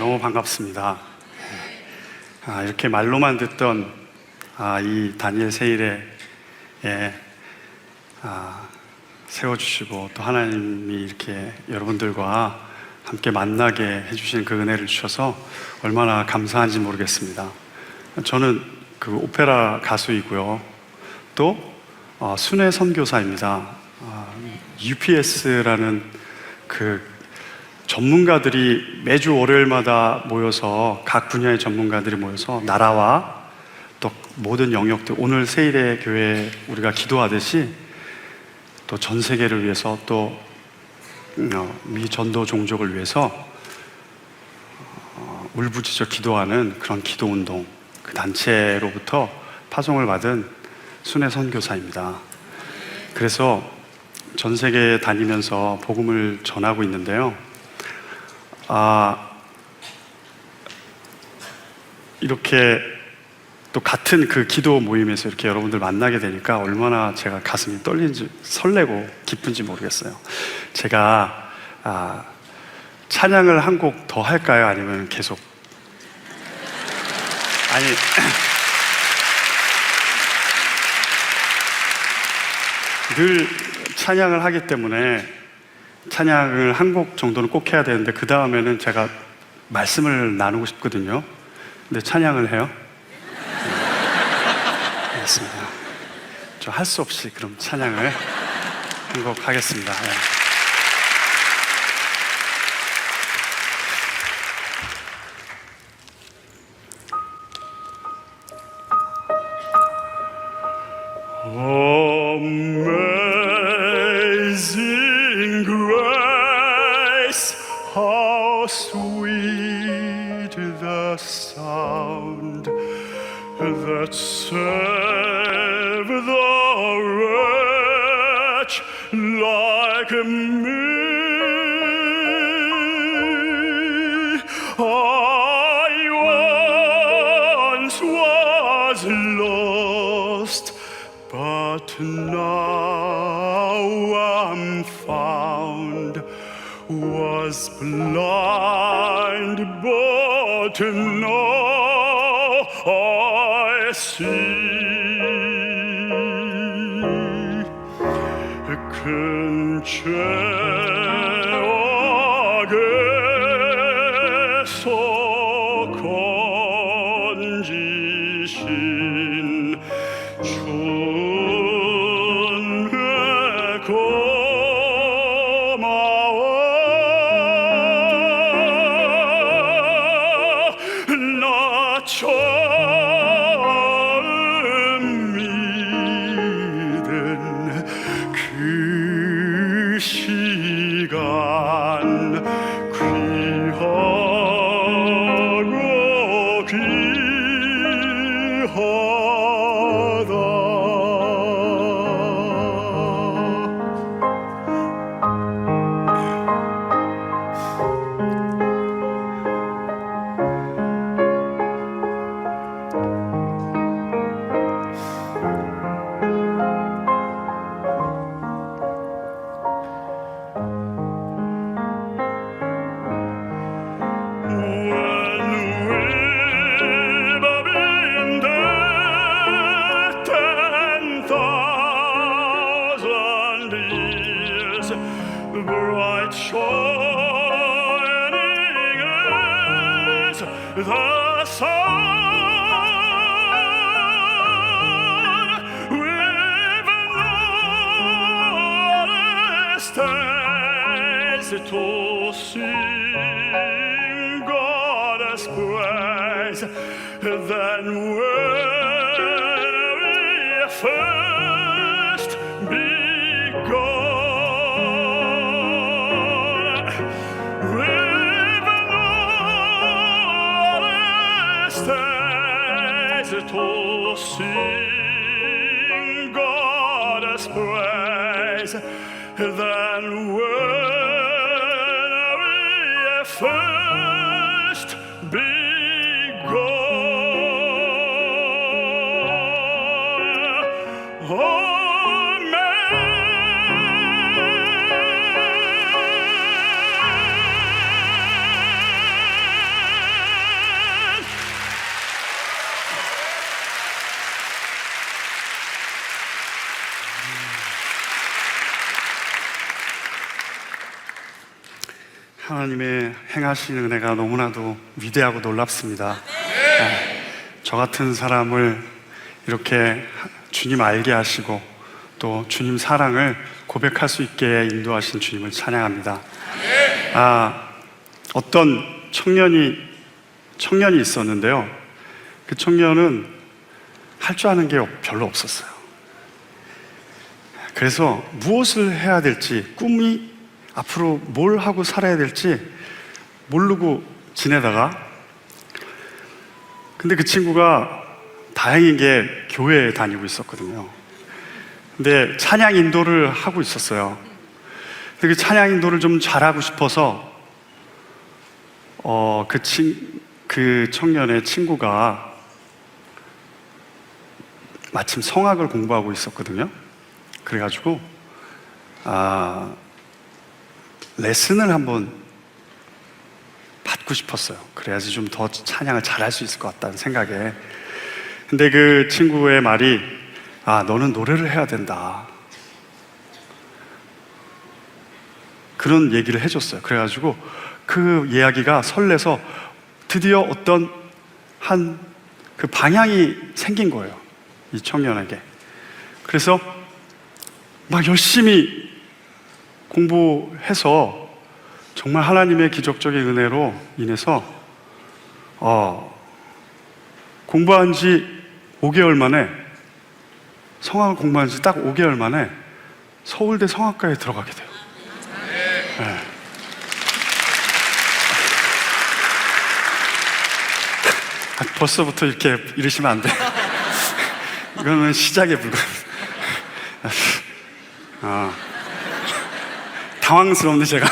너무 반갑습니다. 이렇게 말로만 듣던 이 다니엘 세일에 세워주시고 또 하나님이 이렇게 여러분들과 함께 만나게 해주신 그 은혜를 주셔서 얼마나 감사한지 모르겠습니다. 저는 그 오페라 가수이고요. 또 순회 선교사입니다. UPS라는 그 전문가들이 매주 월요일마다 모여서 각 분야의 전문가들이 모여서 나라와 또 모든 영역들, 오늘 세일의 교회 우리가 기도하듯이 또 전 세계를 위해서 또 미 전도 종족을 위해서 울부짖어 기도하는 그런 기도 운동, 그 단체로부터 파송을 받은 순회 선교사입니다. 그래서 전 세계에 다니면서 복음을 전하고 있는데요. 이렇게 또 같은 그 기도 모임에서 이렇게 여러분들 만나게 되니까 얼마나 제가 가슴이 떨리는지, 설레고 기쁜지 모르겠어요. 제가 찬양을 한 곡 더 할까요? 아니면 계속? 늘 찬양을 하기 때문에 찬양을 한 곡 정도는 꼭 해야 되는데 그 다음에는 제가 말씀을 나누고 싶거든요. 근데 찬양을 해요? 알겠습니다. 저 할 수 없이 그럼 찬양을 한 곡 하겠습니다. Amazing grace, how sweet the sound that saved the wretch like me. I once was lost, but now I'm found, was blind, but now I see. 근처에서 건지신 처음 믿은 그 시간 귀하고 귀하다. Bright shining as the sun, with knowledge stands to sing God's praise. Then when we first begun, to sing God's praise, then when we first begun. Amen. 하나님의 행하시는 은혜가 너무나도 위대하고 놀랍습니다. 저 같은 사람을 이렇게 주님 알게 하시고 또 주님 사랑을 고백할 수 있게 인도하신 주님을 찬양합니다. 어떤 청년이 있었는데요. 그 청년은 할 줄 아는 게 별로 없었어요. 그래서 무엇을 해야 될지, 꿈이 앞으로 뭘 하고 살아야 될지 모르고 지내다가, 근데 그 친구가 다행인 게 교회에 다니고 있었거든요. 근데 찬양 인도를 하고 있었어요. 근데 그 찬양 인도를 좀 잘하고 싶어서 그 청년의 친구가 마침 성악을 공부하고 있었거든요. 그래가지고 레슨을 한번 받고 싶었어요. 그래야지 좀 더 찬양을 잘할 수 있을 것 같다는 생각에. 근데 그 친구의 말이 너는 노래를 해야 된다, 그런 얘기를 해줬어요. 그래가지고 그 이야기가 설레서 드디어 어떤 그 방향이 생긴 거예요, 이 청년에게. 그래서 막 열심히 공부해서 정말 하나님의 기적적인 은혜로 인해서 공부한 지 5개월 만에, 성악을 공부한 지 딱 5개월 만에 서울대 성악과에 들어가게 돼요. 네. 벌써부터 이렇게 이러시면 안 돼요. 이거는 시작에 불과합니다. 당황스러운데 제가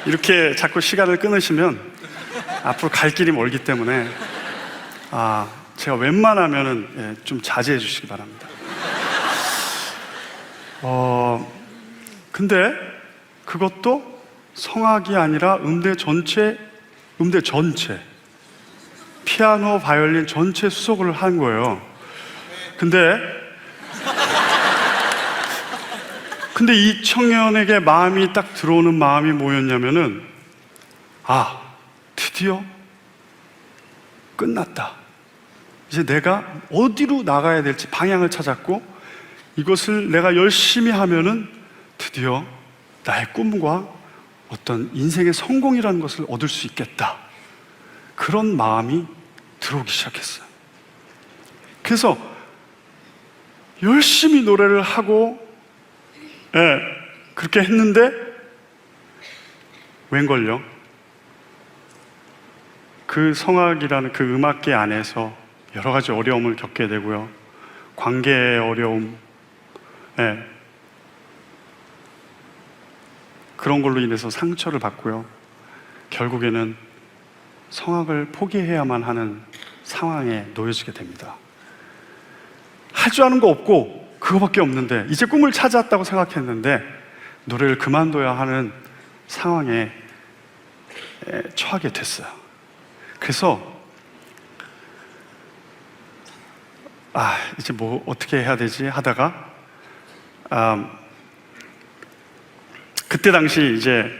이렇게 자꾸 시간을 끊으시면 앞으로 갈 길이 멀기 때문에 제가 웬만하면은 좀 자제해 주시기 바랍니다. 근데 그것도 성악이 아니라 음대 전체, 피아노, 바이올린 전체 수석을 한 거예요. 근데 이 청년에게 마음이 딱 들어오는 마음이 뭐였냐면은, 드디어 끝났다. 이제 내가 어디로 나가야 될지 방향을 찾았고, 이것을 내가 열심히 하면은 드디어 나의 꿈과 어떤 인생의 성공이라는 것을 얻을 수 있겠다. 그런 마음이 들어오기 시작했어요. 그래서 열심히 노래를 하고, 그렇게 했는데 웬걸요, 그 성악이라는 그 음악계 안에서 여러 가지 어려움을 겪게 되고요. 관계의 어려움, 그런 걸로 인해서 상처를 받고요. 결국에는 성악을 포기해야만 하는 상황에 놓여지게 됩니다. 할 줄 아는 거 없고 그거밖에 없는데, 이제 꿈을 찾았다고 생각했는데 노래를 그만둬야 하는 상황에 처하게 됐어요. 그래서 이제 뭐 어떻게 해야 되지 하다가 그때 당시 이제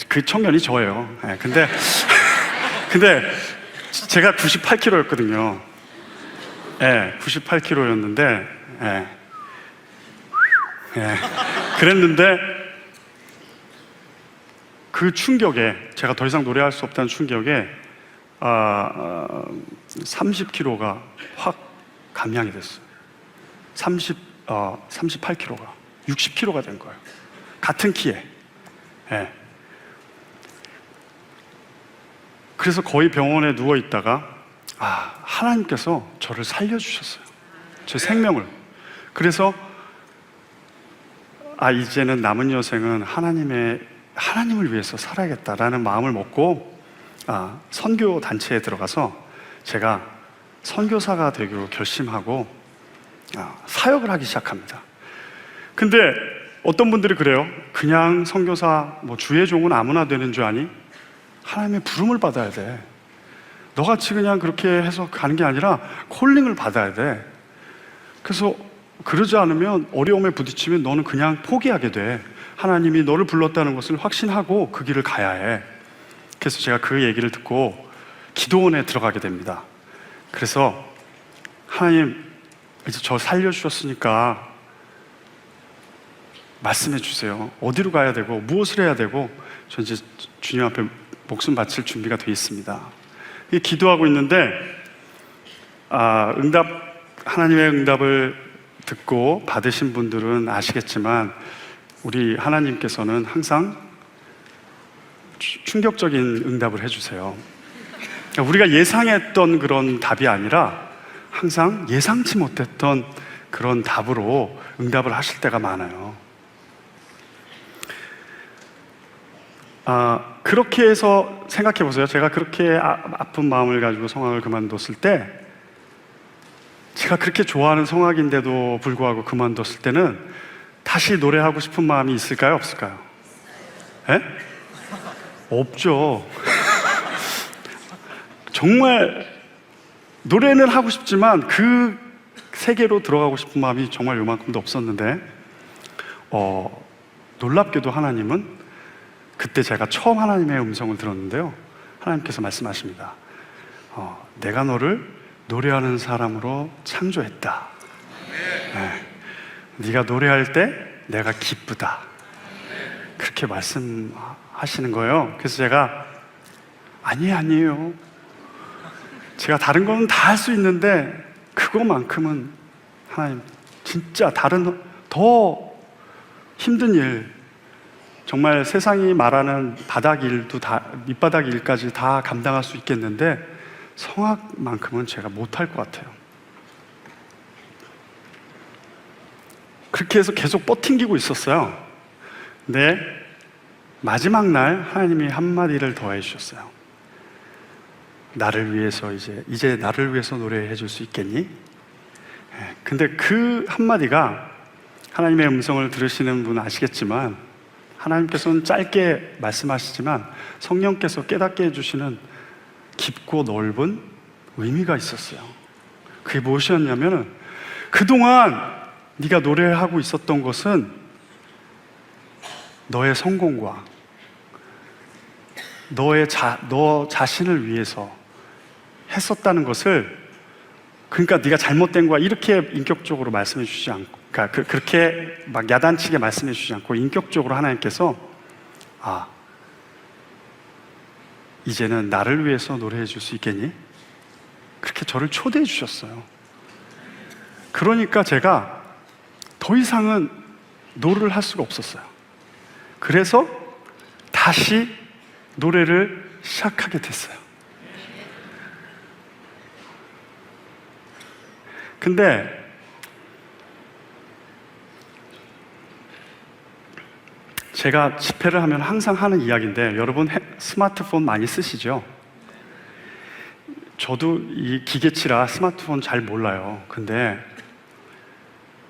그 청년이 저예요. 근데 제가 98kg였거든요. 98kg였는데, 그랬는데 그 충격에, 제가 더 이상 노래할 수 없다는 충격에 30kg가 확 감량이 됐어요. 38kg가 60kg가 된 거예요. 같은 키에. 그래서 거의 병원에 누워 있다가 하나님께서 저를 살려주셨어요. 제 생명을. 그래서 이제는 남은 여생은 하나님을 위해서 살아야겠다라는 마음을 먹고 선교 단체에 들어가서 제가 선교사가 되기로 결심하고 사역을 하기 시작합니다. 근데 어떤 분들이 그래요. 그냥 선교사, 주의 종은 아무나 되는 줄 아니? 하나님의 부름을 받아야 돼. 너같이 그냥 그렇게 해서 가는 게 아니라 콜링을 받아야 돼. 그래서 그러지 않으면, 어려움에 부딪히면 너는 그냥 포기하게 돼. 하나님이 너를 불렀다는 것을 확신하고 그 길을 가야 해. 그래서 제가 그 얘기를 듣고 기도원에 들어가게 됩니다. 그래서 하나님, 이제 저 살려주셨으니까 말씀해 주세요. 어디로 가야 되고 무엇을 해야 되고, 저 이제 주님 앞에 목숨 바칠 준비가 되어 있습니다. 기도하고 있는데 하나님의 응답을 듣고 받으신 분들은 아시겠지만 우리 하나님께서는 항상 충격적인 응답을 해주세요. 우리가 예상했던 그런 답이 아니라 항상 예상치 못했던 그런 답으로 응답을 하실 때가 많아요. 그렇게 해서 생각해 보세요. 제가 그렇게 아픈 마음을 가지고 성악을 그만뒀을 때, 제가 그렇게 좋아하는 성악인데도 불구하고 그만뒀을 때는 다시 노래하고 싶은 마음이 있을까요? 없을까요? 에? 없죠. 정말 노래는 하고 싶지만 그 세계로 들어가고 싶은 마음이 정말 요만큼도 없었는데, 놀랍게도 하나님은, 그때 제가 처음 하나님의 음성을 들었는데요, 하나님께서 말씀하십니다. 내가 너를 노래하는 사람으로 창조했다. 네. 네가 노래할 때 내가 기쁘다. 그렇게 말씀하시는 거예요. 그래서 제가 아니에요. 제가 다른 거는 다 할 수 있는데 그거만큼은 하나님, 진짜 다른 더 힘든 일, 정말 세상이 말하는 바닥 일도 다, 밑바닥 일까지 다 감당할 수 있겠는데 성악만큼은 제가 못할 것 같아요. 그렇게 해서 계속 버팅기고 있었어요. 근데 마지막 날 하나님이 한마디를 더해 주셨어요. 나를 위해서 이제 나를 위해서 노래해 줄 수 있겠니? 근데 그 한마디가, 하나님의 음성을 들으시는 분은 아시겠지만 하나님께서는 짧게 말씀하시지만 성령께서 깨닫게 해주시는 깊고 넓은 의미가 있었어요. 그게 무엇이었냐면, 그동안 네가 노래하고 있었던 것은 너의 성공과 너 자신을 위해서 했었다는 것을, 그러니까 네가 잘못된 거야 이렇게 인격적으로 말씀해 주시지 않고, 그러니까 그렇게 막 야단치게 말씀해 주시지 않고 인격적으로 하나님께서 이제는 나를 위해서 노래해 줄 수 있겠니? 그렇게 저를 초대해 주셨어요. 그러니까 제가 더 이상은 노래를 할 수가 없었어요. 그래서 다시 노래를 시작하게 됐어요. 근데 제가 집회를 하면 항상 하는 이야기인데, 여러분 스마트폰 많이 쓰시죠? 저도 이 기계치라 스마트폰 잘 몰라요. 근데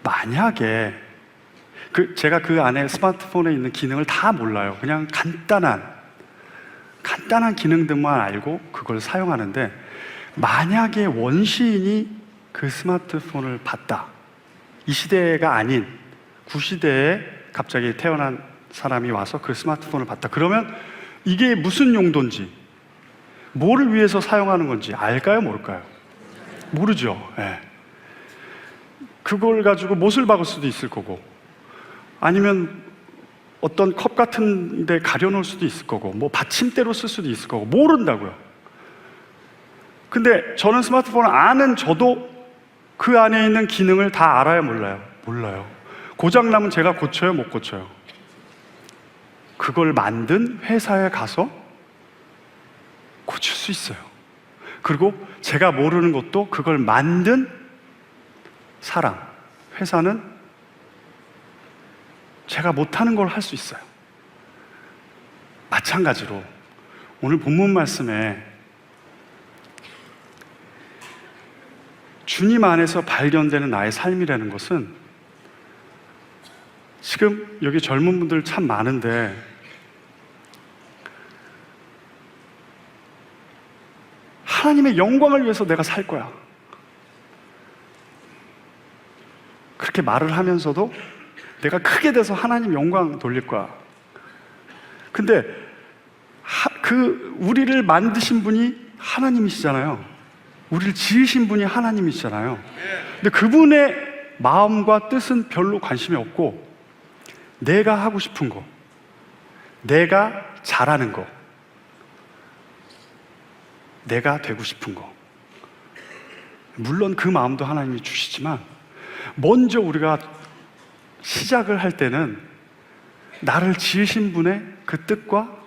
만약에 제가 그 안에 스마트폰에 있는 기능을 다 몰라요. 그냥 간단한 기능들만 알고 그걸 사용하는데, 만약에 원시인이 그 스마트폰을 봤다, 이 시대가 아닌 구시대에 갑자기 태어난 사람이 와서 그 스마트폰을 봤다, 그러면 이게 무슨 용도인지, 뭐를 위해서 사용하는 건지 알까요? 모를까요? 모르죠. 네. 그걸 가지고 못을 박을 수도 있을 거고, 아니면 어떤 컵 같은 데 가려놓을 수도 있을 거고, 뭐 받침대로 쓸 수도 있을 거고, 모른다고요. 근데 저는 스마트폰을 아는 저도 그 안에 있는 기능을 다 알아요? 몰라요? 몰라요. 고장나면 제가 고쳐요? 못 고쳐요? 그걸 만든 회사에 가서 고칠 수 있어요. 그리고 제가 모르는 것도 그걸 만든 사람, 회사는 제가 못하는 걸 할 수 있어요. 마찬가지로 오늘 본문 말씀에 주님 안에서 발견되는 나의 삶이라는 것은, 지금 여기 젊은 분들 참 많은데 하나님의 영광을 위해서 내가 살 거야, 그렇게 말을 하면서도 내가 크게 돼서 하나님 영광 돌릴 거야. 근데 우리를 만드신 분이 하나님이시잖아요. 우리를 지으신 분이 하나님이시잖아요. 근데 그분의 마음과 뜻은 별로 관심이 없고, 내가 하고 싶은 거, 내가 잘하는 거, 내가 되고 싶은 거, 물론 그 마음도 하나님이 주시지만, 먼저 우리가 시작을 할 때는 나를 지으신 분의 그 뜻과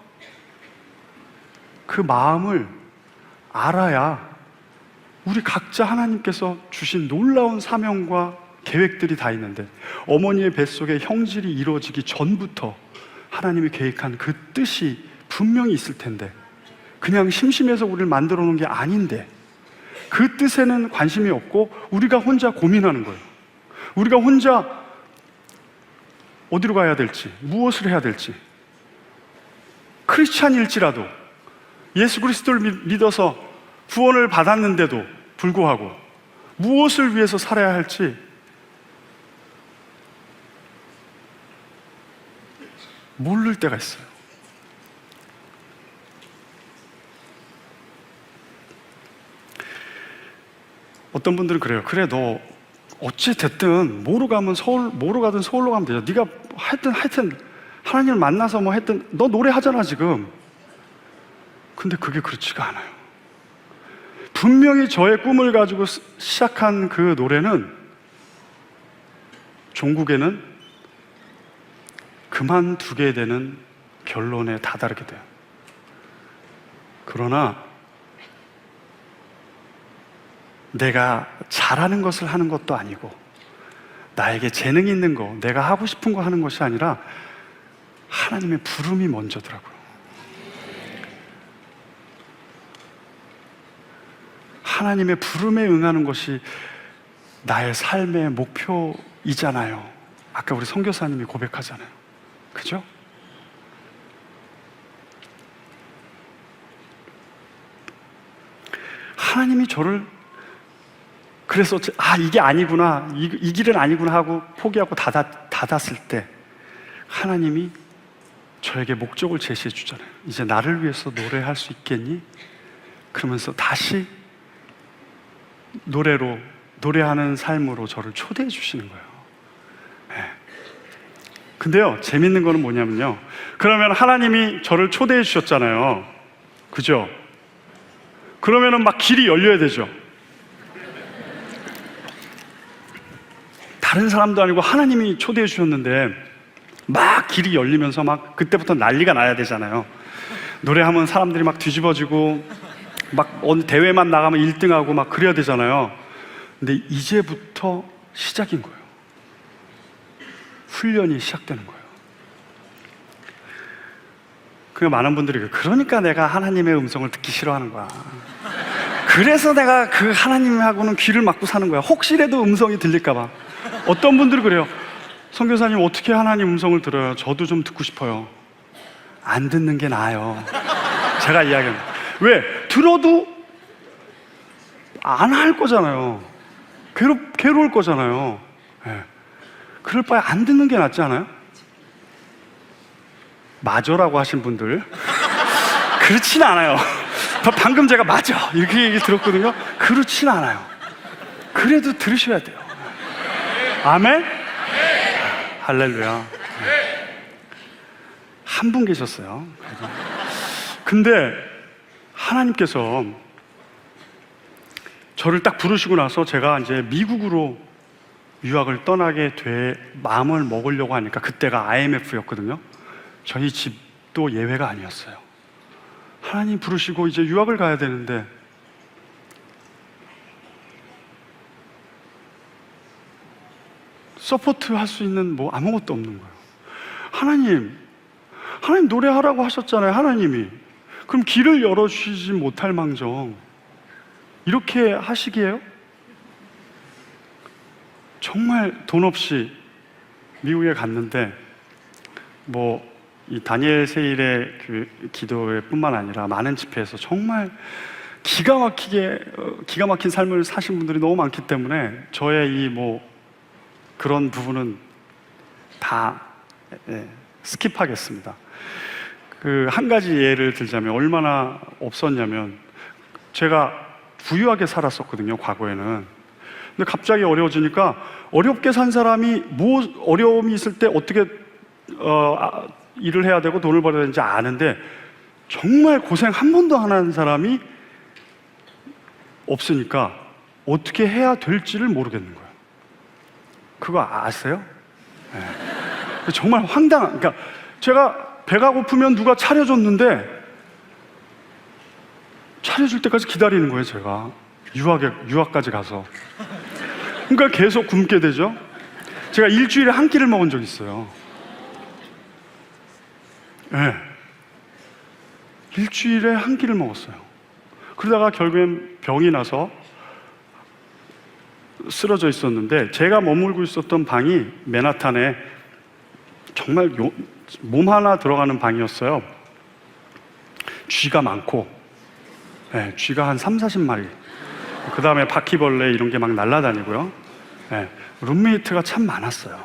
그 마음을 알아야 우리 각자 하나님께서 주신 놀라운 사명과 계획들이 다 있는데, 어머니의 뱃속에 형질이 이루어지기 전부터 하나님이 계획한 그 뜻이 분명히 있을 텐데, 그냥 심심해서 우리를 만들어 놓은 게 아닌데 그 뜻에는 관심이 없고 우리가 혼자 고민하는 거예요. 우리가 혼자 어디로 가야 될지, 무엇을 해야 될지, 크리스찬일지라도 예수 그리스도를 믿어서 구원을 받았는데도 불구하고 무엇을 위해서 살아야 할지 모를 때가 있어요. 어떤 분들은 그래요. 그래, 너 어찌 됐든 뭐로 가든 서울로 가면 되죠. 네가 하여튼 하나님을 만나서 뭐 했든 너 노래하잖아 지금. 근데 그게 그렇지가 않아요. 분명히 저의 꿈을 가지고 시작한 그 노래는 종국에는 그만두게 되는 결론에 다다르게 돼요. 그러나 내가 잘하는 것을 하는 것도 아니고, 나에게 재능이 있는 거, 내가 하고 싶은 거 하는 것이 아니라 하나님의 부름이 먼저더라고요. 하나님의 부름에 응하는 것이 나의 삶의 목표이잖아요. 아까 우리 선교사님이 고백하잖아요. 그죠? 하나님이 저를, 그래서 이게 아니구나, 이 길은 아니구나 하고 포기하고 닫았을 때 하나님이 저에게 목적을 제시해 주잖아요. 이제 나를 위해서 노래할 수 있겠니? 그러면서 다시 노래하는 삶으로 저를 초대해 주시는 거예요. 네. 근데요, 재밌는 거는 뭐냐면요, 그러면 하나님이 저를 초대해 주셨잖아요. 그죠? 그러면은 막 길이 열려야 되죠. 다른 사람도 아니고 하나님이 초대해 주셨는데 막 길이 열리면서 막 그때부터 난리가 나야 되잖아요. 노래하면 사람들이 막 뒤집어지고 막 어느 대회만 나가면 1등하고 막 그래야 되잖아요. 근데 이제부터 시작인 거예요. 훈련이 시작되는 거예요. 많은 분들이 그러니까 내가 하나님의 음성을 듣기 싫어하는 거야. 그래서 내가 그 하나님하고는 귀를 막고 사는 거야. 혹시라도 음성이 들릴까 봐. 어떤 분들은 그래요. 선교사님, 어떻게 하나님 음성을 들어요? 저도 좀 듣고 싶어요. 안 듣는 게 나아요. 제가 이야기합니다. 왜? 들어도 안 할 거잖아요. 괴로울 거잖아요. 네. 그럴 바에 안 듣는 게 낫지 않아요? 맞어라고 하신 분들 그렇진 않아요. 방금 제가 맞아 이렇게 얘기 들었거든요. 그렇진 않아요. 그래도 들으셔야 돼요. 아멘? 할렐루야. 한 분 계셨어요. 근데 하나님께서 저를 딱 부르시고 나서 제가 이제 미국으로 유학을 떠나게 돼 마음을 먹으려고 하니까, 그때가 IMF였거든요. 저희 집도 예외가 아니었어요. 하나님 부르시고 이제 유학을 가야 되는데 서포트 할 수 있는 뭐 아무것도 없는 거예요. 하나님 노래하라고 하셨잖아요. 하나님이. 그럼 길을 열어주시지 못할 망정 이렇게 하시기에요? 정말 돈 없이 미국에 갔는데 뭐 이 다니엘 세일의 그 기도회 뿐만 아니라 많은 집회에서 정말 기가 막힌 삶을 사신 분들이 너무 많기 때문에 저의 이 뭐 그런 부분은 다 스킵하겠습니다. 그 한 가지 예를 들자면 얼마나 없었냐면, 제가 부유하게 살았었거든요, 과거에는. 근데 갑자기 어려워지니까 어렵게 산 사람이 어려움이 있을 때 어떻게 일을 해야 되고 돈을 벌어야 되는지 아는데, 정말 고생 한 번도 안 한 사람이 없으니까 어떻게 해야 될지를 모르겠는 거예요. 그거 아세요? 네. 정말 황당한, 그러니까 제가 배가 고프면 누가 차려줬는데 차려줄 때까지 기다리는 거예요, 제가. 유학까지 가서. 그러니까 계속 굶게 되죠. 제가 일주일에 한 끼를 먹은 적이 있어요. 네. 일주일에 한 끼를 먹었어요. 그러다가 결국엔 병이 나서 쓰러져 있었는데, 제가 머물고 있었던 방이 맨하탄에 정말 몸 하나 들어가는 방이었어요. 쥐가 많고, 쥐가 한 30-40마리. 그 다음에 바퀴벌레 이런 게 막 날아다니고요. 룸메이트가 참 많았어요.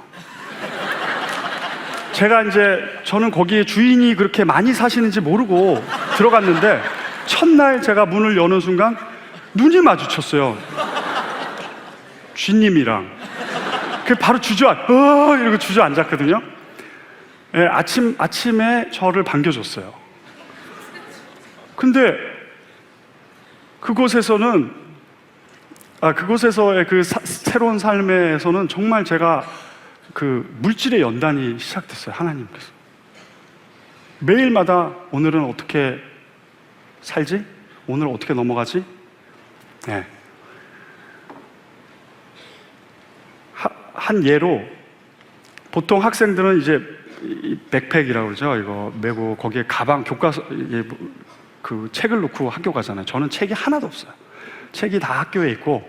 저는 거기에 주인이 그렇게 많이 사시는지 모르고 들어갔는데, 첫날 제가 문을 여는 순간 눈이 마주쳤어요. 쥐님이랑. 바로 이러고 주저앉았거든요. 아침에 저를 반겨줬어요. 근데 그곳에서의 그 새로운 삶에서는 정말 제가 그 물질의 연단이 시작됐어요. 하나님께서 매일마다 오늘은 어떻게 살지? 오늘 어떻게 넘어가지? 한 예로, 보통 학생들은 이제 백팩이라고 그러죠. 이거 메고 거기에 가방, 교과서, 그 책을 넣고 학교 가잖아요. 저는 책이 하나도 없어요. 책이 다 학교에 있고,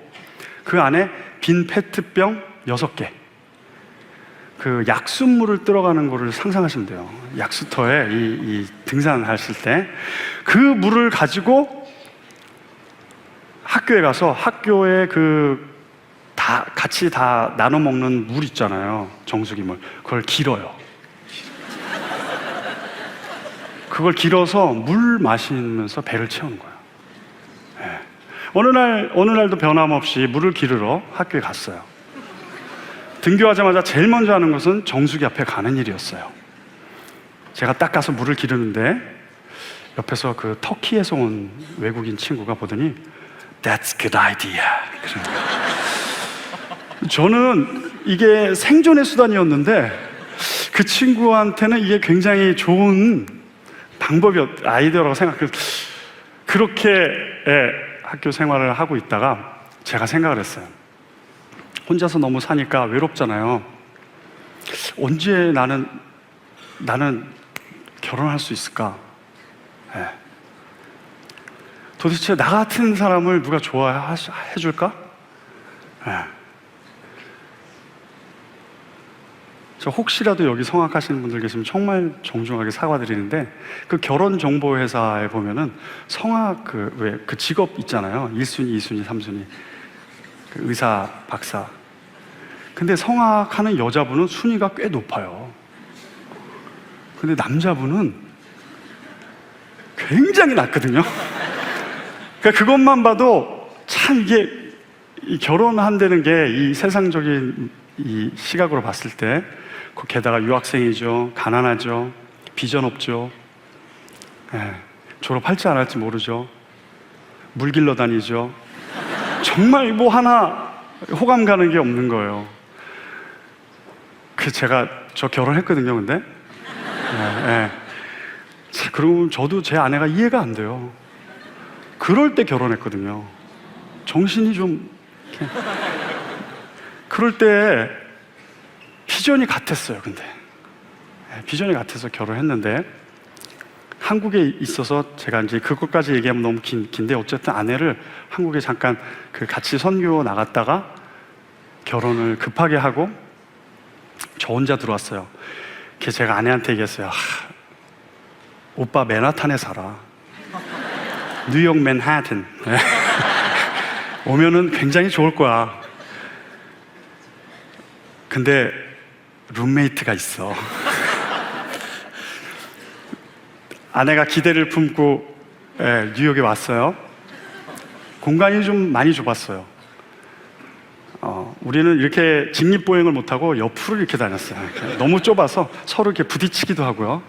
그 안에 빈 페트병 6개. 그 약수물을 들어가는 거를 상상하시면 돼요. 약수터에 이 등산하실 때 그 물을 가지고 학교에 가서, 학교에 같이 다 나눠 먹는 물 있잖아요. 정수기 물. 그걸 길어요. 그걸 길어서 물 마시면서 배를 채우는 거예요. 어느 날도 변함없이 물을 기르러 학교에 갔어요. 등교하자마자 제일 먼저 하는 것은 정수기 앞에 가는 일이었어요. 제가 딱 가서 물을 기르는데, 옆에서 그 터키에서 온 외국인 친구가 보더니 That's good idea. 저는 이게 생존의 수단이었는데, 그 친구한테는 이게 굉장히 좋은 아이디어라고 생각해요. 그렇게 학교 생활을 하고 있다가 제가 생각을 했어요. 혼자서 너무 사니까 외롭잖아요. 언제 나는 결혼할 수 있을까? 도대체 나 같은 사람을 누가 좋아해 줄까? 저 혹시라도 여기 성악하시는 분들 계시면 정말 정중하게 사과드리는데, 그 결혼 정보 회사에 보면은 성악 그 직업 있잖아요. 1순위, 2순위, 3순위. 그 의사, 박사. 근데 성악하는 여자분은 순위가 꽤 높아요. 근데 남자분은 굉장히 낮거든요. 그러니까 그것만 봐도 참 이게 결혼한다는 게 이 세상적인 이 시각으로 봤을 때, 게다가 유학생이죠. 가난하죠. 비전 없죠. 졸업할지 안 할지 모르죠. 물 길러 다니죠. 정말 뭐 하나 호감 가는 게 없는 거예요. 저 결혼했거든요, 근데. 그러면 저도 제 아내가 이해가 안 돼요. 그럴 때 결혼했거든요. 정신이 좀 그럴 때 비전이 같았어요. 근데 비전이 같아서 결혼했는데, 한국에 있어서 제가 이제 그것까지 얘기하면 너무 긴데, 어쨌든 아내를 한국에 잠깐 같이 선교 나갔다가 결혼을 급하게 하고 저 혼자 들어왔어요. 그래서 제가 아내한테 얘기했어요. 오빠 맨하탄에 살아. 뉴욕 맨하튼. 오면은 굉장히 좋을 거야. 근데 룸메이트가 있어. 아내가 기대를 품고 뉴욕에 왔어요. 공간이 좀 많이 좁았어요. 우리는 이렇게 직립보행을 못하고 옆으로 이렇게 다녔어요. 이렇게 너무 좁아서 서로 이렇게 부딪히기도 하고요.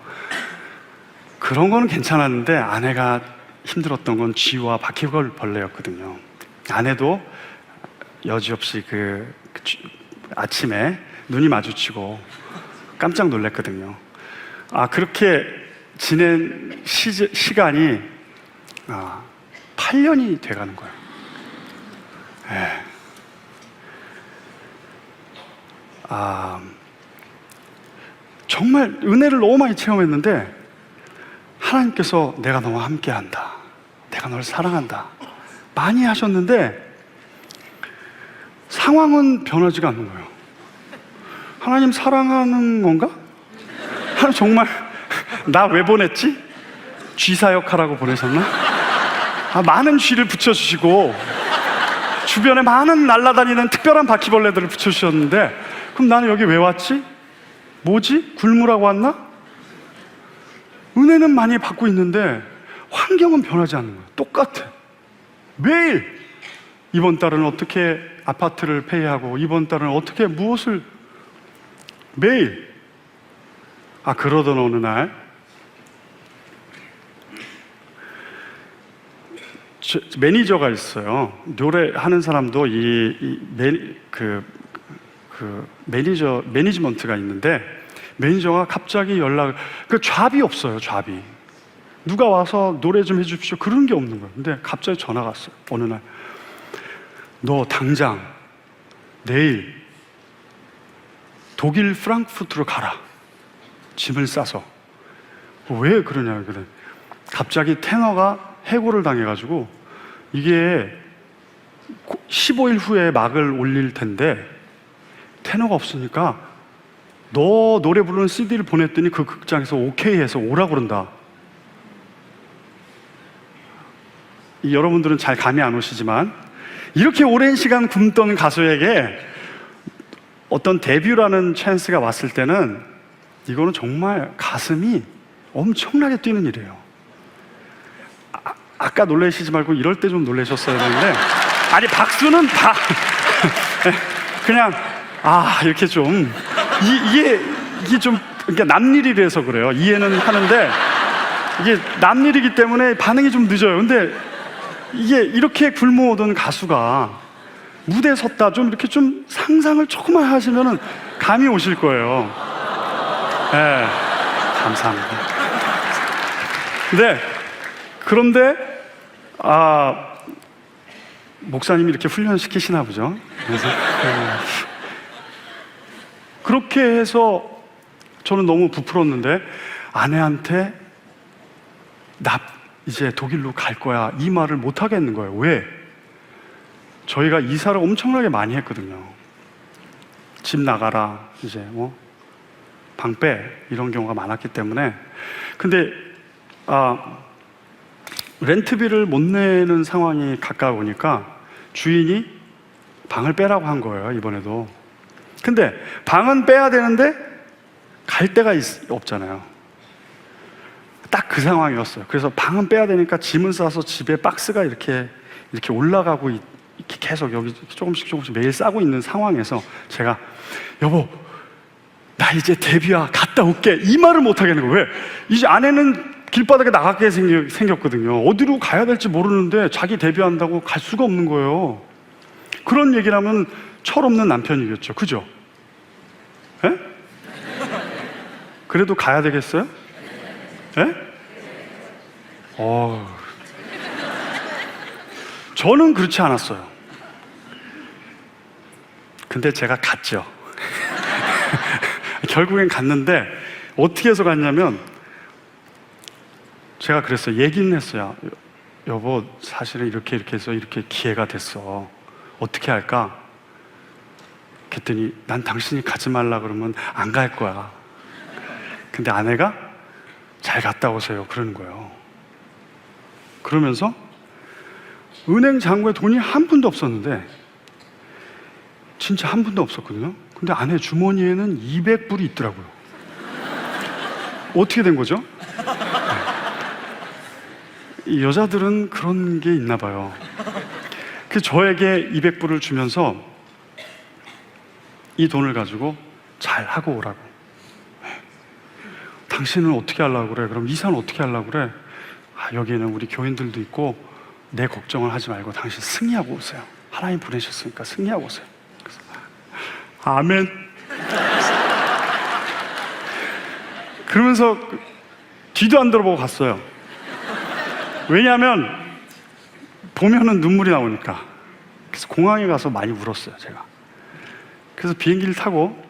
그런 거는 괜찮았는데 아내가 힘들었던 건 쥐와 바퀴벌레였거든요. 아내도 여지없이 아침에 눈이 마주치고 깜짝 놀랐거든요. 그렇게 지낸 시간이 8년이 돼가는 거예요. 정말 은혜를 너무 많이 체험했는데 하나님께서 내가 너와 함께한다, 내가 널 사랑한다 많이 하셨는데 상황은 변하지가 않는 거예요. 하나님 사랑하는 건가? 하나님 정말 나 왜 보냈지? 쥐사역하라고 보내셨나? 많은 쥐를 붙여주시고 주변에 많은 날아다니는 특별한 바퀴벌레들을 붙여주셨는데 그럼 나는 여기 왜 왔지? 뭐지? 굶으라고 왔나? 은혜는 많이 받고 있는데 환경은 변하지 않는 거예요. 똑같아. 매일 이번 달은 어떻게 아파트를 페이하고 이번 달은 어떻게 무엇을 매일. 그러던 어느 날 매니저가 있어요. 노래하는 사람도 매니지먼트가 있는데 매니저가 갑자기 잡이 없어요. 잡이. 누가 와서 노래 좀 해주십시오. 그런 게 없는 거예요. 근데 갑자기 전화가 왔어요. 어느 날. 너 당장 내일 독일 프랑크푸르트로 가라. 짐을 싸서. 왜 그러냐. 그래. 갑자기 테너가 해고를 당해가지고 이게 15일 후에 막을 올릴 텐데 테너가 없으니까 너 노래 부르는 CD를 보냈더니 그 극장에서 오케이 해서 오라고 그런다. 여러분들은 잘 감이 안 오시지만 이렇게 오랜 시간 굶던 가수에게 어떤 데뷔라는 찬스가 왔을 때는 이거는 정말 가슴이 엄청나게 뛰는 일이에요. 아까 놀라시지 말고 이럴 때 좀 놀라셨어야 되는데 박수는 다 그냥 이렇게 좀 이게 좀 그러니까 남일이라서 그래요. 이해는 하는데 이게 남일이기 때문에 반응이 좀 늦어요. 근데 이게 이렇게 굶어오던 가수가 무대에 섰다 좀 이렇게 좀 상상을 조금만 하시면은 감이 오실 거예요. 감사합니다. 그런데 목사님이 이렇게 훈련시키시나 보죠. 그래서 그렇게 해서 저는 너무 부풀었는데 아내한테 나 이제 독일로 갈 거야 이 말을 못 하겠는 거예요. 왜? 저희가 이사를 엄청나게 많이 했거든요. 집 나가라, 이제 방 빼, 이런 경우가 많았기 때문에. 근데 렌트비를 못 내는 상황이 가까우니까 주인이 방을 빼라고 한 거예요, 이번에도. 근데 방은 빼야 되는데 갈 데가 없잖아요. 딱 그 상황이었어요. 그래서 방은 빼야 되니까 짐을 싸서 집에 박스가 이렇게 올라가고 이렇게 계속 여기 조금씩 매일 싸고 있는 상황에서 제가 여보 나 이제 데뷔야 갔다 올게 이 말을 못 하겠는 거예요. 왜? 이제 아내는 길바닥에 나가게 생겼거든요. 어디로 가야 될지 모르는데 자기 데뷔한다고 갈 수가 없는 거예요. 그런 얘기를 하면 철없는 남편이겠죠. 그죠? 에? 그래도 가야 되겠어요? 에? 저는 그렇지 않았어요. 근데 제가 갔죠. 결국엔 갔는데 어떻게 해서 갔냐면 제가 그랬어요. 얘기는 했어요. 여보 사실은 이렇게 해서 이렇게 기회가 됐어. 어떻게 할까? 그랬더니 난 당신이 가지 말라 그러면 안 갈 거야. 근데 아내가 잘 갔다 오세요 그러는 거예요. 그러면서 은행 잔고에 돈이 한 푼도 없었는데 진짜 한 푼도 없었거든요. 근데 아내 주머니에는 200불이 있더라고요. 어떻게 된 거죠? 이 여자들은 그런 게 있나 봐요. 그 저에게 200불을 주면서 이 돈을 가지고 잘 하고 오라고. 당신은 어떻게 하려고 그래? 그럼 이사는 어떻게 하려고 그래? 여기에는 우리 교인들도 있고 내 걱정을 하지 말고 당신 승리하고 오세요. 하나님 보내셨으니까 승리하고 오세요. 그래서, 아멘. 그러면서 뒤도 안 돌아보고 갔어요. 왜냐하면 보면은 눈물이 나오니까. 그래서 공항에 가서 많이 울었어요, 제가. 그래서 비행기를 타고,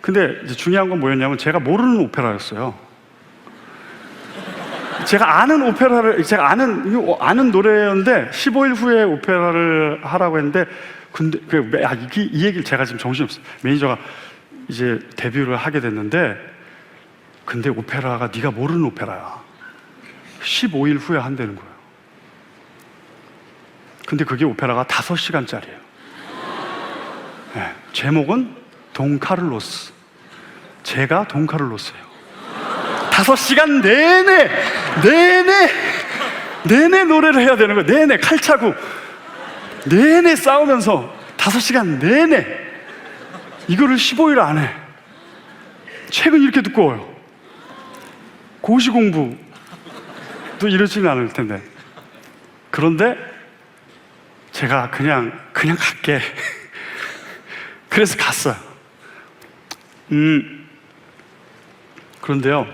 근데 이제 중요한 건 뭐였냐면 제가 모르는 오페라였어요. 제가 아는 노래였는데 15일 후에 오페라를 하라고 했는데, 근데 이 얘기를 제가 지금 정신없어요. 매니저가 이제 데뷔를 하게 됐는데, 근데 오페라가 네가 모르는 오페라야. 15일 후에 한다는 거예요. 근데 그게 오페라가 5시간짜리예요. 네, 제목은 돈 카를로스. 제가 돈 카를로스예요. 5시간 내내 노래를 해야 되는 거예요. 내내 칼 차고 내내 싸우면서 5시간 내내 이거를 15일 안에. 책은 이렇게 두꺼워요. 고시 공부도 이러지는 않을 텐데. 그런데 제가 그냥 갈게. 그래서 갔어요. 그런데요,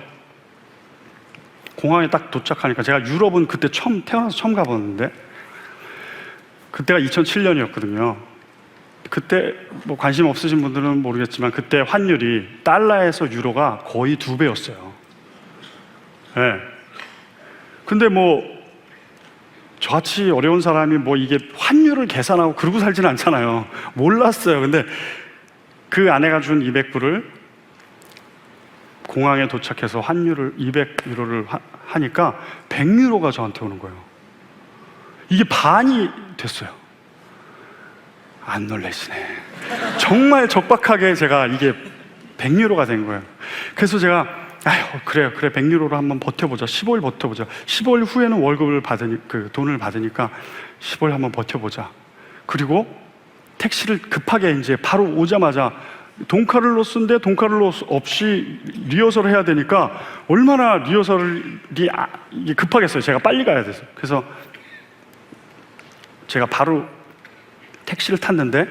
공항에 딱 도착하니까, 제가 유럽은 그때 태어나서 처음 가봤는데, 그때가 2007년이었거든요. 그때 뭐 관심 없으신 분들은 모르겠지만 그때 환율이 달러에서 유로가 거의 2배였어요. 네. 근데 뭐 저같이 어려운 사람이 뭐 이게 환율을 계산하고 그러고 살지는 않잖아요. 몰랐어요. 근데 그 아내가 준 200불을 공항에 도착해서 환율을 200유로를 하니까 100유로가 저한테 오는 거예요. 이게 반이 됐어요. 안 놀라시네. 정말 적박하게 제가 이게 100유로가 된 거예요. 그래서 제가 그래 100유로로 한번 버텨보자. 15일 버텨보자. 15일 후에는 월급을 돈을 받으니까 15일 한번 버텨보자. 그리고 택시를 급하게 이제 바로 오자마자 돈카를로스인데 돈카를로스 없이 리허설을 해야 되니까 얼마나 리허설이 이게 급하겠어요. 제가 빨리 가야 돼서. 그래서 제가 바로 택시를 탔는데,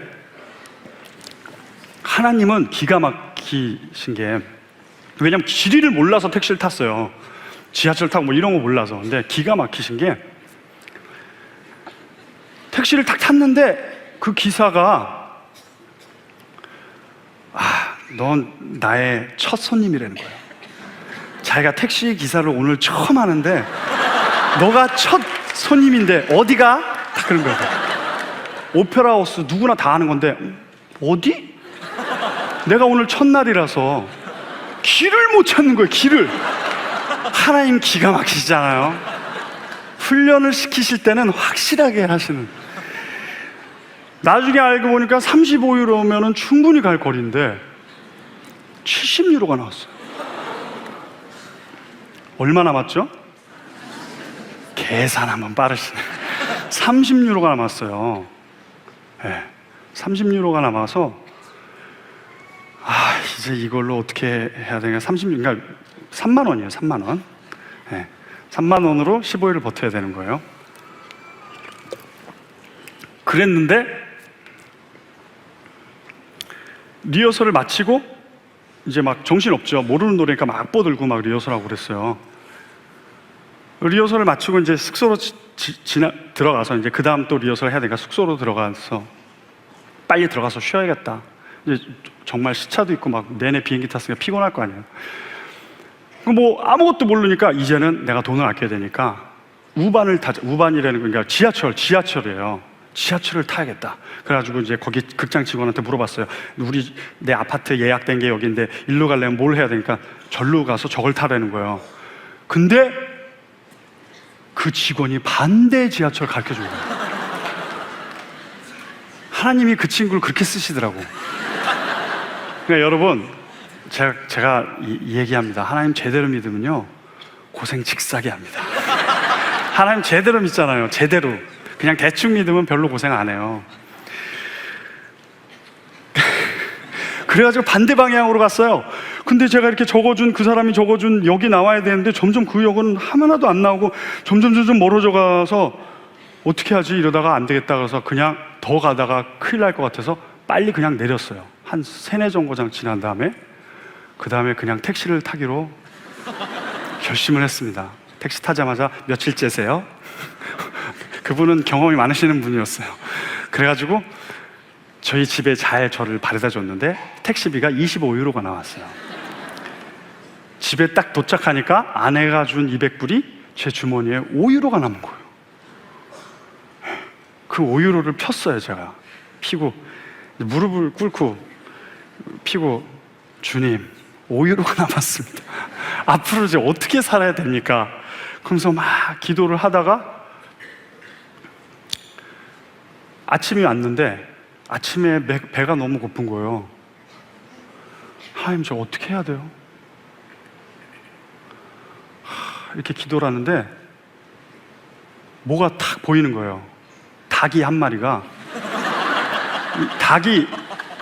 하나님은 기가 막히신 게, 왜냐면 지리를 몰라서 택시를 탔어요. 지하철 타고 뭐 이런 거 몰라서. 근데 기가 막히신 게, 택시를 딱 탔는데 그 기사가 넌 나의 첫 손님이라는 거예요. 자기가 택시 기사를 오늘 처음 하는데 너가 첫 손님인데 어디가? 딱 그런 거예요. 오페라 하우스 누구나 다 아는 건데 어디? 내가 오늘 첫날이라서 길을 못 찾는 거예요. 길을. 하나님 기가 막히시잖아요. 훈련을 시키실 때는 확실하게 하시는. 나중에 알고 보니까 35유로면 충분히 갈 거리인데 70유로가 나왔어요. 얼마 남았죠? 계산 한번 빠르시네. 30유로가 남았어요. 네, 30유로가 남아서 이제 이걸로 어떻게 해야 되냐. 그러니까 3만 원이에요. 3만 원. 네, 3만 원으로 15일을 버텨야 되는 거예요. 그랬는데 리허설을 마치고 이제 막 정신없죠. 모르는 노래니까 막 악보 들고 막 리허설하고 그랬어요. 리허설을 마치고 이제 숙소로 들어가서 이제 그 다음 또 리허설 해야 되니까 숙소로 들어가서 빨리 들어가서 쉬어야겠다. 이제 정말 시차도 있고 막 내내 비행기 탔으니까 피곤할 거 아니에요. 뭐 아무것도 모르니까 이제는 내가 돈을 아껴야 되니까 우반을 타자. 우반이라는 건 그러니까 지하철이에요. 지하철을 타야겠다. 그래가지고 이제 거기 극장 직원한테 물어봤어요. 내 아파트 예약된 게 여기인데 일로 가려면 뭘 해야 되니까 절로 가서 저걸 타라는 거예요. 근데 그 직원이 반대 지하철 가르쳐 준 거예요. 하나님이 그 친구를 그렇게 쓰시더라고. 그러니까 여러분, 제가 이 얘기합니다. 하나님 제대로 믿으면요, 고생 직사게 합니다. 하나님 제대로 믿잖아요. 제대로. 그냥 대충 믿으면 별로 고생 안 해요. 그래가지고 반대 방향으로 갔어요. 근데 제가 이렇게 적어준, 그 사람이 적어준 역이 나와야 되는데 점점 그 역은 하나도 안 나오고 점점 멀어져 가서 어떻게 하지 이러다가 안 되겠다 그래서 그냥 더 가다가 큰일 날 것 같아서 빨리 그냥 내렸어요. 한 3-4정거장 지난 다음에 그 다음에 그냥 택시를 타기로 결심을 했습니다. 택시 타자마자 며칠째세요? 그분은 경험이 많으시는 분이었어요. 그래가지고 저희 집에 잘 저를 바래다 줬는데 택시비가 25유로가 나왔어요. 집에 딱 도착하니까 아내가 준 200불이 제 주머니에 5유로가 남은 거예요. 그 5유로를 폈어요. 제가 피고 무릎을 꿇고 피고, 주님 5유로가 남았습니다. 앞으로 이제 어떻게 살아야 됩니까? 그러면서 막 기도를 하다가 아침이 왔는데 아침에 배가 너무 고픈 거예요. 하나님, 저 어떻게 해야 돼요? 이렇게 기도를 하는데 뭐가 탁 보이는 거예요. 닭이 한 마리가,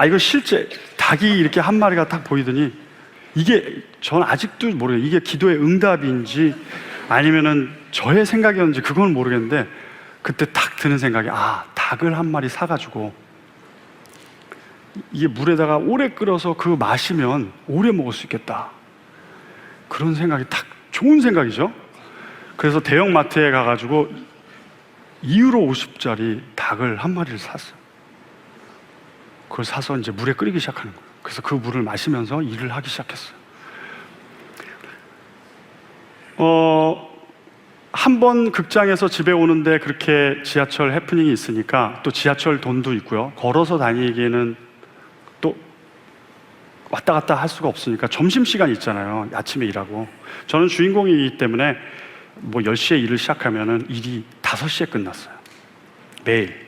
이거 실제 닭이 이렇게 한 마리가 딱 보이더니, 이게 전 아직도 모르겠어요. 이게 기도의 응답인지 아니면은 저의 생각이었는지 그건 모르겠는데, 그때 딱 드는 생각이, 닭을 한 마리 사가지고 이게 물에다가 오래 끓여서 그거 마시면 오래 먹을 수 있겠다. 그런 생각이 딱, 좋은 생각이죠. 그래서 대형 마트에 가가지고 2유로 50짜리 닭을 한 마리를 샀어요. 그걸 사서 이제 물에 끓이기 시작하는 거예요. 그래서 그 물을 마시면서 일을 하기 시작했어요. 한 번 극장에서 집에 오는데 그렇게 지하철 해프닝이 있으니까 또 지하철 돈도 있고요. 걸어서 다니기에는 또 왔다 갔다 할 수가 없으니까 점심시간 있잖아요. 아침에 일하고. 저는 주인공이기 때문에 뭐 10시에 일을 시작하면은 일이 5시에 끝났어요. 매일.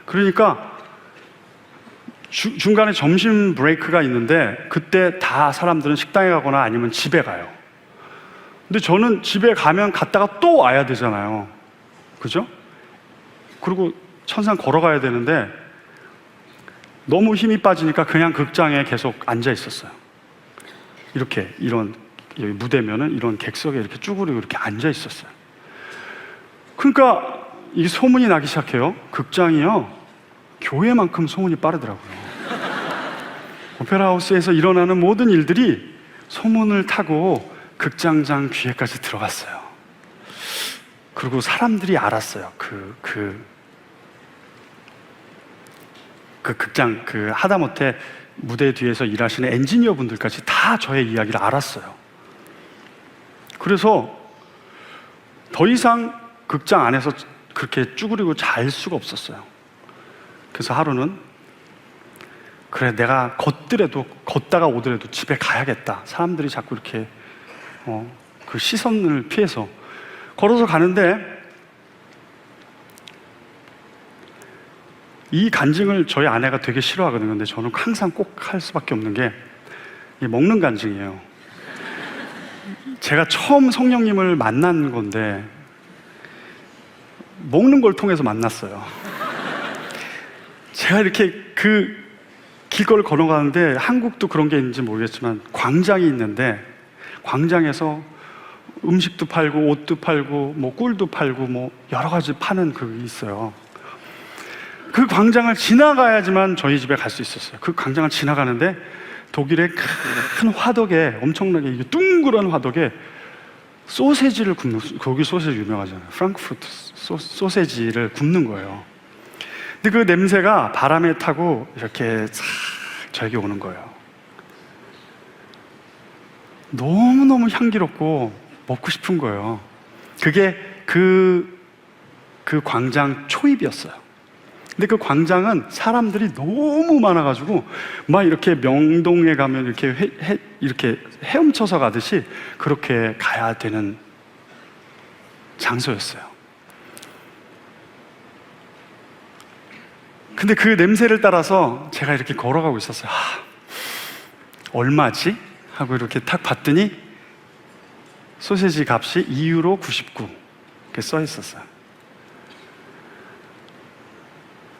그러니까 중간에 점심 브레이크가 있는데 그때 다 사람들은 식당에 가거나 아니면 집에 가요. 근데 저는 집에 가면 갔다가 또 와야 되잖아요. 그죠? 그리고 천상 걸어가야 되는데 너무 힘이 빠지니까 그냥 극장에 계속 앉아 있었어요. 이렇게, 이런, 여기 무대면은 이런 객석에 이렇게 쭈그리고 이렇게 앉아 있었어요. 그러니까 이 소문이 나기 시작해요. 극장이요, 교회만큼 소문이 빠르더라고요. 오페라 하우스에서 일어나는 모든 일들이 소문을 타고 극장장 귀에까지 들어갔어요. 그리고 사람들이 알았어요. 그 극장, 하다못해 무대 뒤에서 일하시는 엔지니어 분들까지 다 저의 이야기를 알았어요. 그래서 더 이상 극장 안에서 그렇게 쭈그리고 잘 수가 없었어요. 그래서 하루는, 그래, 내가 걷다가 오더라도 집에 가야겠다. 사람들이 자꾸 이렇게 그 시선을 피해서 걸어서 가는데, 이 간증을 저희 아내가 되게 싫어하거든요. 근데 저는 항상 꼭 할 수밖에 없는 게 이 먹는 간증이에요. 제가 처음 성령님을 만난 건데 먹는 걸 통해서 만났어요. 제가 이렇게 그 길거리를 걸어가는데, 한국도 그런 게 있는지 모르겠지만 광장이 있는데, 광장에서 음식도 팔고 옷도 팔고 뭐 꿀도 팔고 뭐 여러 가지 파는 그게 있어요. 그 광장을 지나가야지만 저희 집에 갈 수 있었어요. 그 광장을 지나가는데 독일의 큰 화덕에, 엄청나게 이게 둥그런 화덕에 소세지를 굽는, 거기 소세지 유명하잖아요. 프랑크푸르트 소세지를 굽는 거예요. 근데 그 냄새가 바람에 타고 이렇게 싹 저에게 오는 거예요. 너무너무 향기롭고 먹고 싶은 거예요. 그게 그 광장 초입이었어요. 근데 그 광장은 사람들이 너무 많아가지고 막 이렇게 명동에 가면 이렇게 헤엄쳐서 가듯이 그렇게 가야 되는 장소였어요. 근데 그 냄새를 따라서 제가 이렇게 걸어가고 있었어요. 얼마지? 하고 이렇게 탁 봤더니 소세지 값이 2유로 99 이렇게 써 있었어요.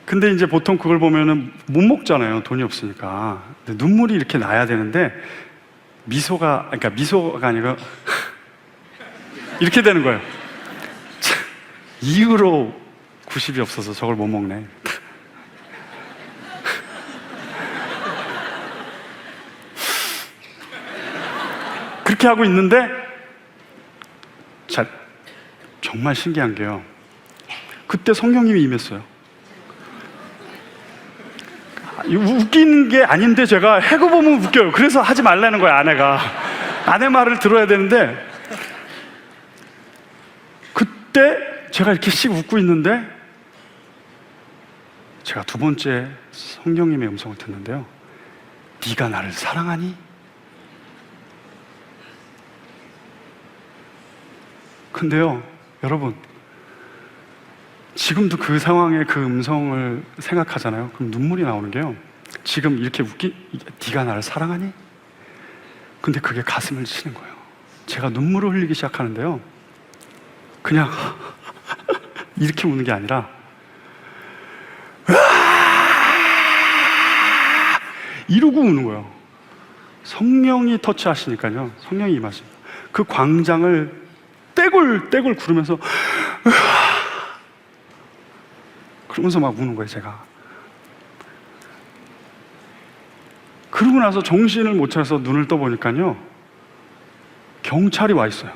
근데 이제 보통 그걸 보면은 못 먹잖아요. 돈이 없으니까. 근데 눈물이 이렇게 나야 되는데 그러니까 미소가 아니고 이렇게 되는 거예요. 2유로 90이 없어서 저걸 못 먹네. 그렇게 하고 있는데 정말 신기한 게요. 그때 성령님이 임했어요. 웃긴 게 아닌데 제가 해고 보면 웃겨요. 그래서 하지 말라는 거예요, 아내가. 아내 말을 들어야 되는데 그때 제가 이렇게 씩 웃고 있는데 제가 두 번째 성령님의 음성을 듣는데요. 네가 나를 사랑하니? 근데요, 여러분, 지금도 그 상황의 그 음성을 생각하잖아요. 그럼 눈물이 나오는 게요. 지금 이렇게 네가 나를 사랑하니? 근데 그게 가슴을 치는 거예요. 제가 눈물을 흘리기 시작하는데요. 그냥 이렇게 우는 게 아니라 이러고 우는 거예요. 성령이 터치하시니까요. 성령이 임하십니다. 그 광장을 떼굴떼굴 구르면서 그러면서 막 우는 거예요, 제가. 그러고 나서 정신을 못 차려서 눈을 떠보니까요, 경찰이 와 있어요.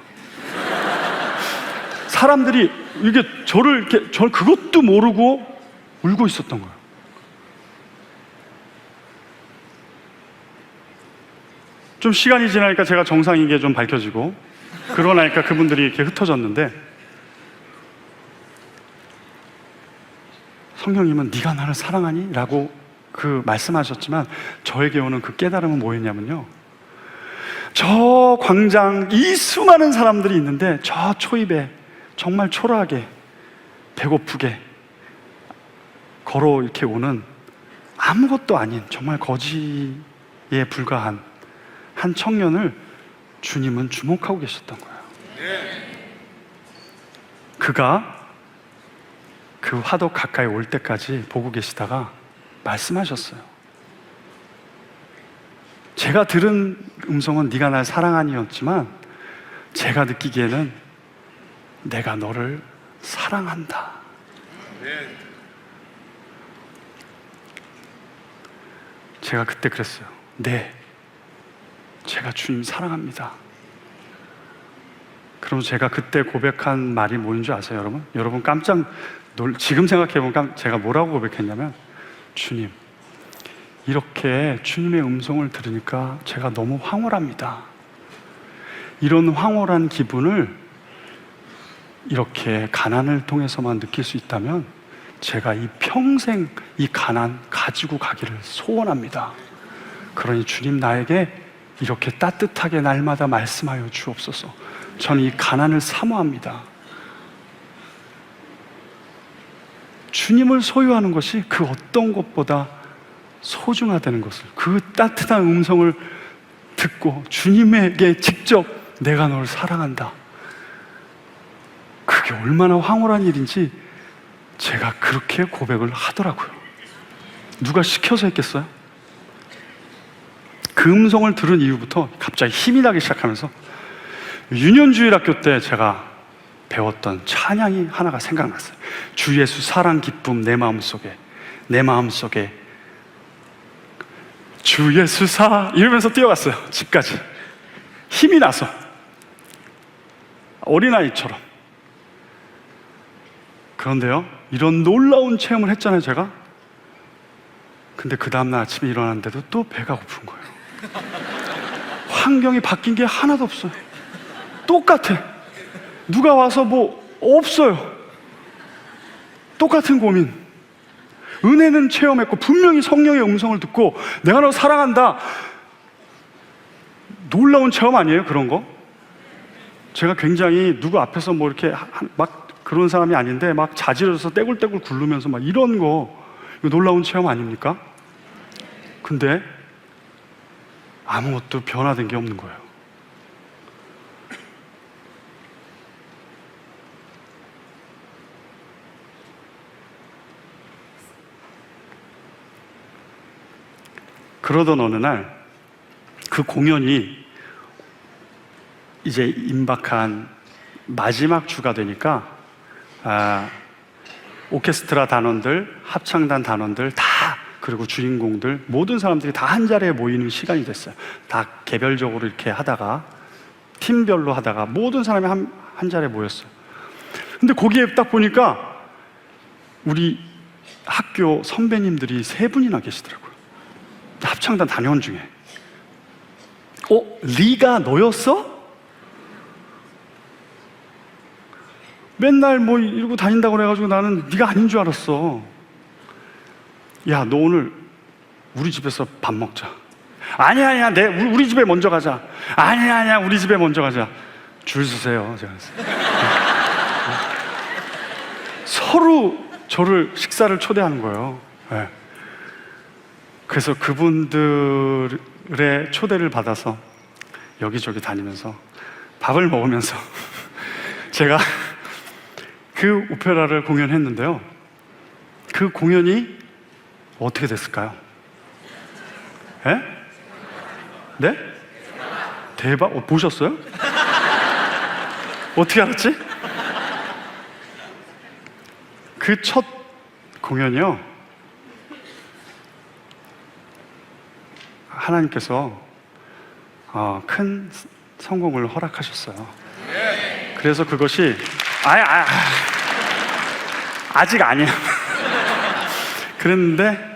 사람들이 이게 저를 그것도 모르고 울고 있었던 거예요. 좀 시간이 지나니까 제가 정상인 게 좀 밝혀지고, 그러고 나니까 그분들이 이렇게 흩어졌는데, 성령님은 네가 나를 사랑하니? 라고 그 말씀하셨지만 저에게 오는 그 깨달음은 뭐였냐면요, 저 광장 이 수많은 사람들이 있는데 저 초입에 정말 초라하게 배고프게 걸어 이렇게 오는 아무것도 아닌 정말 거지에 불과한 한 청년을 주님은 주목하고 계셨던 거예요. 그가 그 화덕 가까이 올 때까지 보고 계시다가 말씀하셨어요. 제가 들은 음성은 네가 날 사랑하니였지만 제가 느끼기에는 내가 너를 사랑한다. 제가 그때 그랬어요. 네, 제가 주님 사랑합니다. 그럼 제가 그때 고백한 말이 뭔 줄 아세요, 여러분? 여러분 지금 생각해보면 제가 뭐라고 고백했냐면, 주님, 이렇게 주님의 음성을 들으니까 제가 너무 황홀합니다. 이런 황홀한 기분을 이렇게 가난을 통해서만 느낄 수 있다면 제가 이 평생 이 가난 가지고 가기를 소원합니다. 그러니 주님, 나에게 이렇게 따뜻하게 날마다 말씀하여 주옵소서. 저는 이 가난을 사모합니다. 주님을 소유하는 것이 그 어떤 것보다 소중하다는 것을, 그 따뜻한 음성을 듣고 주님에게 직접 내가 너를 사랑한다, 그게 얼마나 황홀한 일인지 제가 그렇게 고백을 하더라고요. 누가 시켜서 했겠어요? 그 음성을 들은 이후부터 갑자기 힘이 나기 시작하면서 유년주일학교 때 제가 배웠던 찬양이 하나가 생각났어요. 주 예수 사랑 기쁨 내 마음속에 주 예수 이러면서 뛰어갔어요. 집까지 힘이 나서 어린아이처럼. 그런데요, 이런 놀라운 체험을 했잖아요, 제가. 근데 그 다음날 아침에 일어났는데도 또 배가 고픈 거예요. 환경이 바뀐 게 하나도 없어요. 똑같아. 누가 와서 뭐 없어요. 똑같은 고민. 은혜는 체험했고 분명히 성령의 음성을 듣고 내가 너 사랑한다. 놀라운 체험 아니에요, 그런 거? 제가 굉장히 누구 앞에서 뭐 이렇게 막 그런 사람이 아닌데 막 자지러져서 떼굴떼굴 굴르면서 막 이런 거 이거 놀라운 체험 아닙니까? 근데 아무것도 변화된 게 없는 거예요. 그러던 어느 날 그 공연이 이제 임박한 마지막 주가 되니까 오케스트라 단원들, 합창단 단원들 다, 그리고 주인공들 모든 사람들이 다 한 자리에 모이는 시간이 됐어요. 다 개별적으로 이렇게 하다가 팀별로 하다가 모든 사람이 한 자리에 모였어요. 근데 거기에 딱 보니까 우리 학교 선배님들이 3분이나 계시더라고요. 합창단 단원 중에. 리가 너였어? 맨날 뭐 이러고 다닌다고 그래가지고 나는 네가 아닌 줄 알았어. 야, 너 오늘 우리 집에서 밥 먹자. 아니야, 우리 집에 먼저 가자. 아니야, 우리 집에 먼저 가자. 줄 서세요. 제가 서로 저를 식사를 초대하는 거예요. 네. 그래서 그분들의 초대를 받아서 여기저기 다니면서 밥을 먹으면서 제가 그 오페라를 공연했는데요. 그 공연이 어떻게 됐을까요? 네? 대박? 보셨어요? 어떻게 알았지? 그 첫 공연이요, 하나님께서 큰 성공을 허락하셨어요. 그래서 그것이 아직 아니야. 그랬는데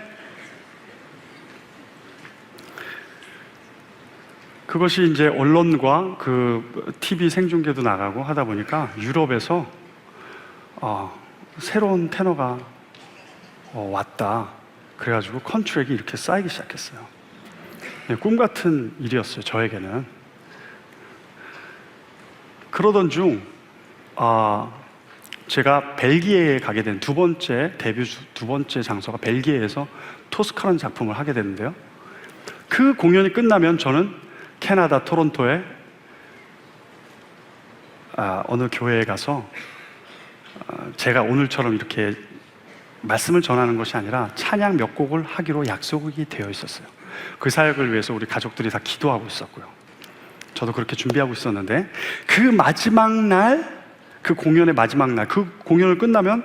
그것이 이제 언론과 그 TV 생중계도 나가고 하다 보니까 유럽에서 새로운 테너가 왔다. 그래가지고 컨트랙이 이렇게 쌓이기 시작했어요. 꿈 같은 일이었어요, 저에게는. 그러던 중 제가 벨기에에 가게 된 데뷔 두 번째 장소가 벨기에에서 토스카라는 작품을 하게 됐는데요. 그 공연이 끝나면 저는 캐나다 토론토에 어느 교회에 가서 제가 오늘처럼 이렇게 말씀을 전하는 것이 아니라 찬양 몇 곡을 하기로 약속이 되어 있었어요. 그 사역을 위해서 우리 가족들이 다 기도하고 있었고요. 저도 그렇게 준비하고 있었는데 그 마지막 날, 그 공연의 마지막 날, 그 공연을 끝나면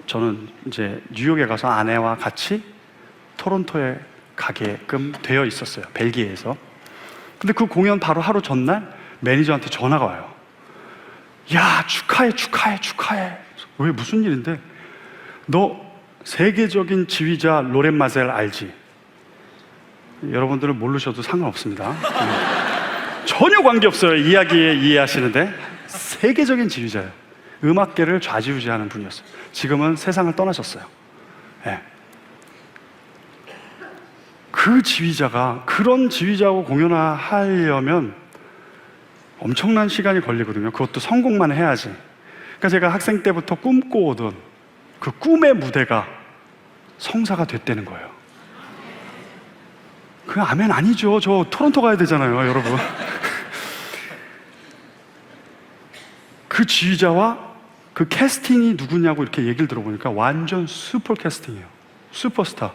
저는 이제 뉴욕에 가서 아내와 같이 토론토에 가게끔 되어 있었어요, 벨기에에서. 근데 그 공연 바로 하루 전날 매니저한테 전화가 와요. 야, 축하해. 왜, 무슨 일인데? 너 세계적인 지휘자 로렌 마셀 알지? 여러분들은 모르셔도 상관없습니다. 전혀 관계없어요, 이야기에 이해하시는데. 세계적인 지휘자예요. 음악계를 좌지우지하는 분이었어요. 지금은 세상을 떠나셨어요. 네. 그 지휘자가, 그런 지휘자하고 공연하려면 엄청난 시간이 걸리거든요. 그것도 성공만 해야지. 그러니까 제가 학생 때부터 꿈꿔오던 그 꿈의 무대가 성사가 됐다는 거예요. 그 아멘 아니죠. 저 토론토 가야 되잖아요, 여러분. 그 지휘자와 그 캐스팅이 누구냐고 이렇게 얘기를 들어보니까 완전 슈퍼 캐스팅이에요. 슈퍼스타.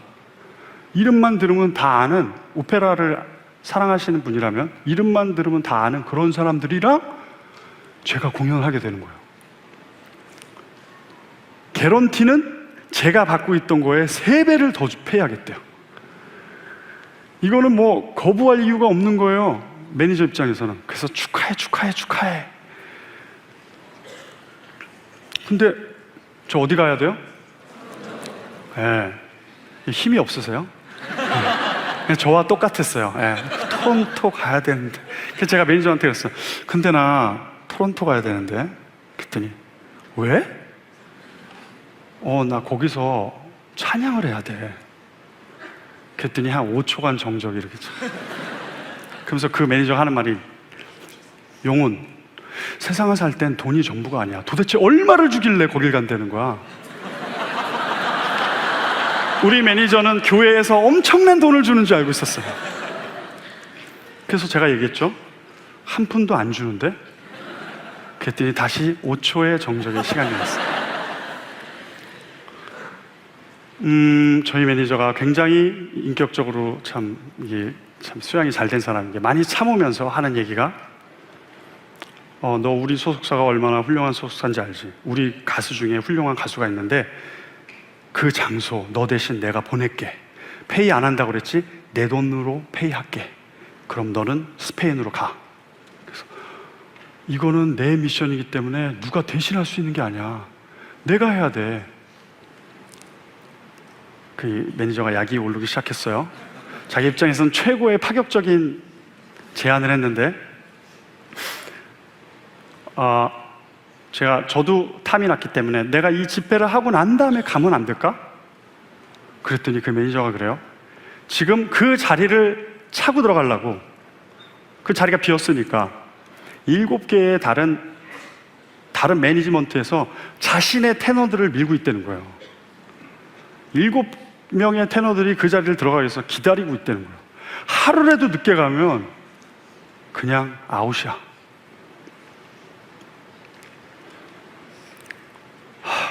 이름만 들으면 다 아는, 오페라를 사랑하시는 분이라면 이름만 들으면 다 아는 그런 사람들이랑 제가 공연을 하게 되는 거예요. 개런티는 제가 받고 있던 거에 3배를 더 페이하겠대요. 이거는 뭐 거부할 이유가 없는 거예요, 매니저 입장에서는. 그래서 축하해. 근데 저 어디 가야 돼요? 힘이 없으세요? 저와 똑같았어요. 토론토 가야 되는데. 그래서 제가 매니저한테 그랬어요. 근데 나 토론토 가야 되는데. 그랬더니 왜? 나 거기서 찬양을 해야 돼. 그랬더니 한 5초간 정적이 이렇게. 그러면서 그 매니저가 하는 말이, 용훈, 세상을 살 땐 돈이 전부가 아니야. 도대체 얼마를 주길래 거길 간다는 거야? 우리 매니저는 교회에서 엄청난 돈을 주는 줄 알고 있었어요. 그래서 제가 얘기했죠. 한 푼도 안 주는데? 그랬더니 다시 5초의 정적의 시간이 왔어요. 저희 매니저가 굉장히 인격적으로 이게 참 수양이 잘 된 사람인 게, 많이 참으면서 하는 얘기가, 너 우리 소속사가 얼마나 훌륭한 소속사인지 알지? 우리 가수 중에 훌륭한 가수가 있는데 그 장소 너 대신 내가 보낼게. 페이 안 한다고 그랬지? 내 돈으로 페이할게. 그럼 너는 스페인으로 가. 그래서 이거는 내 미션이기 때문에 누가 대신할 수 있는 게 아니야. 내가 해야 돼. 그 매니저가 약이 오르기 시작했어요. 자기 입장에서는 최고의 파격적인 제안을 했는데, 저도 탐이 났기 때문에 내가 이 집회를 하고 난 다음에 가면 안 될까? 그랬더니 그 매니저가 그래요. 지금 그 자리를 차고 들어가려고, 그 자리가 비었으니까 7개의 다른 매니지먼트에서 자신의 테너들을 밀고 있다는 거예요. 7명의 테너들이 그 자리를 들어가기 위해서 기다리고 있다는 거예요. 하루라도 늦게 가면 그냥 아웃이야.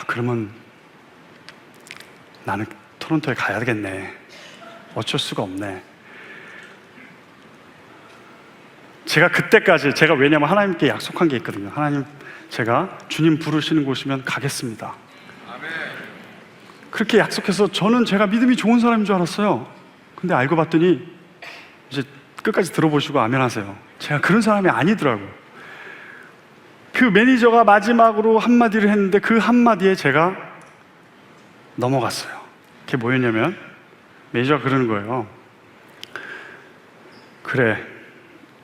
그러면 나는 토론토에 가야 되겠네. 어쩔 수가 없네. 제가 왜냐면 하나님께 약속한 게 있거든요. 하나님, 제가 주님 부르시는 곳이면 가겠습니다. 그렇게 약속해서 저는 제가 믿음이 좋은 사람인 줄 알았어요. 근데 알고 봤더니, 이제 끝까지 들어보시고 아멘 하세요. 제가 그런 사람이 아니더라고요. 그 매니저가 마지막으로 한마디를 했는데 그 한마디에 제가 넘어갔어요. 그게 뭐였냐면, 매니저가 그러는 거예요. 그래,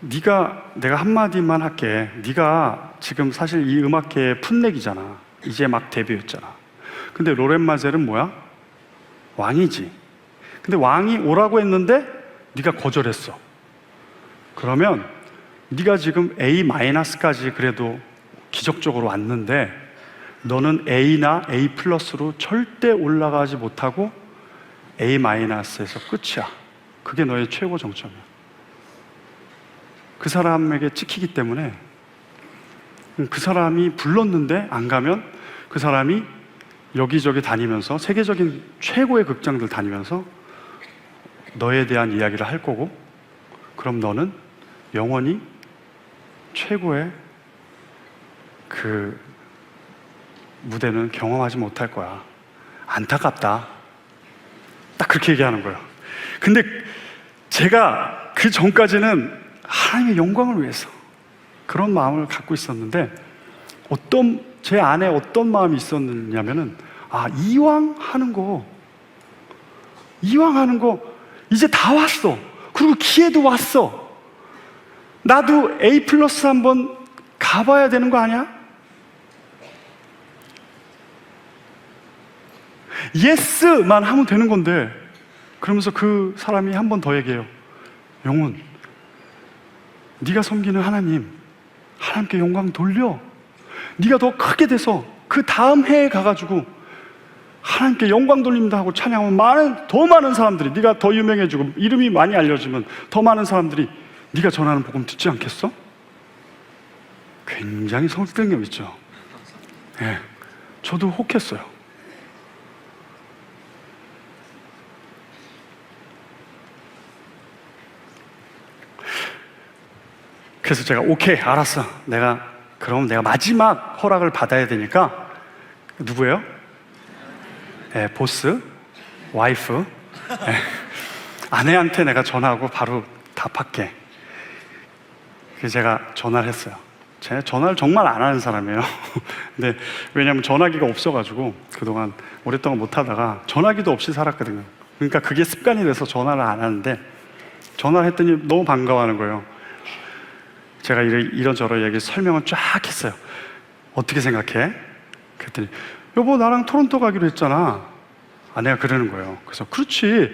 내가 한마디만 할게. 네가 지금 사실 이 음악계의 풋내기잖아. 이제 막 데뷔했잖아. 근데 로렌 마젤은 뭐야? 왕이지. 근데 왕이 오라고 했는데 네가 거절했어. 그러면 네가 지금 A-까지 그래도 기적적으로 왔는데 너는 A나 A+로 절대 올라가지 못하고 A-에서 끝이야. 그게 너의 최고 정점이야. 그 사람에게 찍히기 때문에, 그 사람이 불렀는데 안 가면 그 사람이 여기저기 다니면서 세계적인 최고의 극장들 다니면서 너에 대한 이야기를 할 거고, 그럼 너는 영원히 최고의 그 무대는 경험하지 못할 거야. 안타깝다. 딱 그렇게 얘기하는 거예요. 근데 제가 그 전까지는 하나님의 영광을 위해서 그런 마음을 갖고 있었는데, 제 안에 어떤 마음이 있었냐면은, 이왕 하는 거 이제 다 왔어. 그리고 기회도 왔어. 나도 A+ 한번 가봐야 되는 거 아니야? 예스만 하면 되는 건데. 그러면서 그 사람이 한 번 더 얘기해요. 영훈, 네가 섬기는 하나님께 영광 돌려. 네가 더 크게 돼서 그 다음 해에 가가지고 하나님께 영광 돌립니다 하고 찬양하면 더 많은 사람들이, 네가 더 유명해지고 이름이 많이 알려지면 더 많은 사람들이 네가 전하는 복음 듣지 않겠어? 굉장히 설득력 있죠. 네, 저도 혹했어요. 그래서 제가 오케이, 알았어. 그럼 내가 마지막 허락을 받아야 되니까, 누구예요? 네, 보스, 와이프, 네, 아내한테 내가 전화하고 바로 답할게. 그래서 제가 전화를 했어요. 제가 전화를 정말 안 하는 사람이에요. 근데 왜냐면 전화기가 없어가지고 그동안 오랫동안 못 하다가 전화기도 없이 살았거든요. 그러니까 그게 습관이 돼서 전화를 안 하는데, 전화를 했더니 너무 반가워하는 거예요. 제가 이런저런 얘기 설명을 쫙 했어요. 어떻게 생각해? 그랬더니, 여보, 나랑 토론토 가기로 했잖아. 아내가 그러는 거예요. 그래서 그렇지,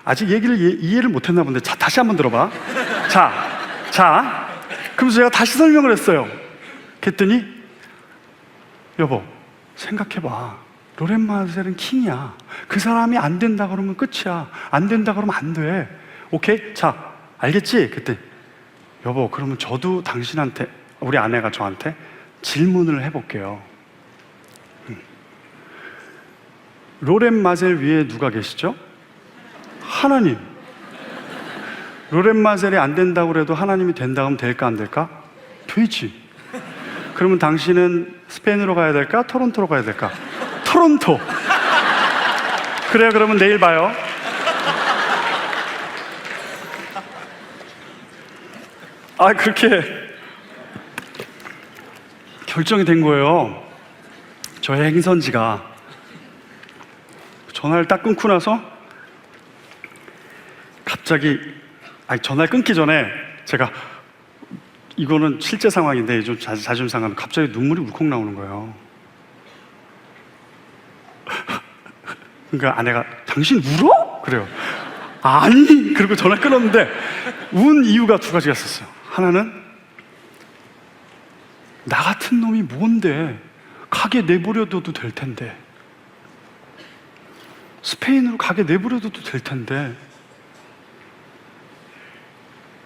아직 얘기를 이해를 못했나 본데, 자, 다시 한번 들어봐. 자 그러면서 제가 다시 설명을 했어요. 그랬더니, 여보, 생각해봐. 로렌 마젤은 킹이야. 그 사람이 안 된다 그러면 끝이야. 안 된다 그러면 안 돼. 오케이? 자, 알겠지? 그때 여보, 그러면 저도 당신한테, 우리 아내가 저한테 질문을 해볼게요. 로렌 마젤 위에 누가 계시죠? 하나님. 로렌 마젤이 안 된다고 그래도 하나님이 된다 하면 될까 안 될까? 되지. 그러면 당신은 스페인으로 가야 될까? 토론토로 가야 될까? 토론토. 그래요, 그러면 내일 봐요. 그렇게 결정이 된 거예요. 저의 행선지가. 전화를 딱 끊고 나서 갑자기, 전화를 끊기 전에 제가, 이거는 실제 상황인데 좀 자존심 상하면 갑자기 눈물이 울컥 나오는 거예요. 그러니까 아내가, 당신 울어? 그래요. 아니. 그리고 전화 끊었는데 운 이유가 두 가지가 있었어요. 하나는, 나 같은 놈이 뭔데 가게 내버려둬도 될 텐데, 스페인으로 가게 내버려둬도 될 텐데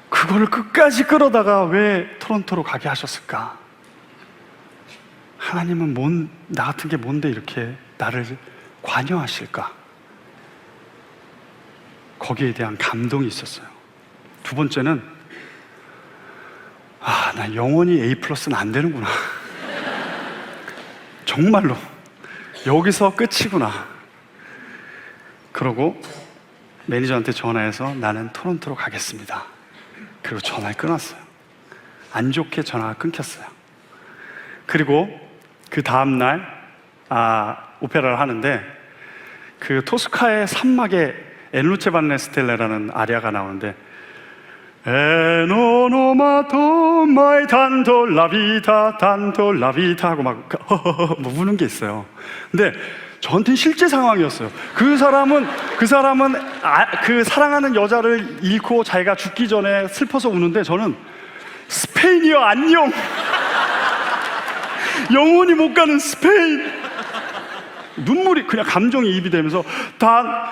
그거를 끝까지 끌어다가 왜 토론토로 가게 하셨을까? 하나님은 나 같은 게 뭔데 이렇게 나를 관여하실까? 거기에 대한 감동이 있었어요. 두 번째는, 나 영원히 A+는 안 되는구나. 정말로 여기서 끝이구나. 그러고 매니저한테 전화해서 나는 토론토로 가겠습니다. 그리고 전화를 끊었어요. 안 좋게 전화가 끊겼어요. 그리고 그 다음날 오페라를 하는데, 그 토스카의 산막에 엔루체 반네 스텔레라는 아리아가 나오는데, 에노노마토 마이 탄토 라비타 탄토 라비타 하고 막 우는 게 있어요. 근데 저한테는 실제 상황이었어요. 그 사람은 그 사랑하는 여자를 잃고 자기가 죽기 전에 슬퍼서 우는데, 저는 스페인이여 안녕. 영원히 못 가는 스페인. 눈물이 그냥 감정이 입이 되면서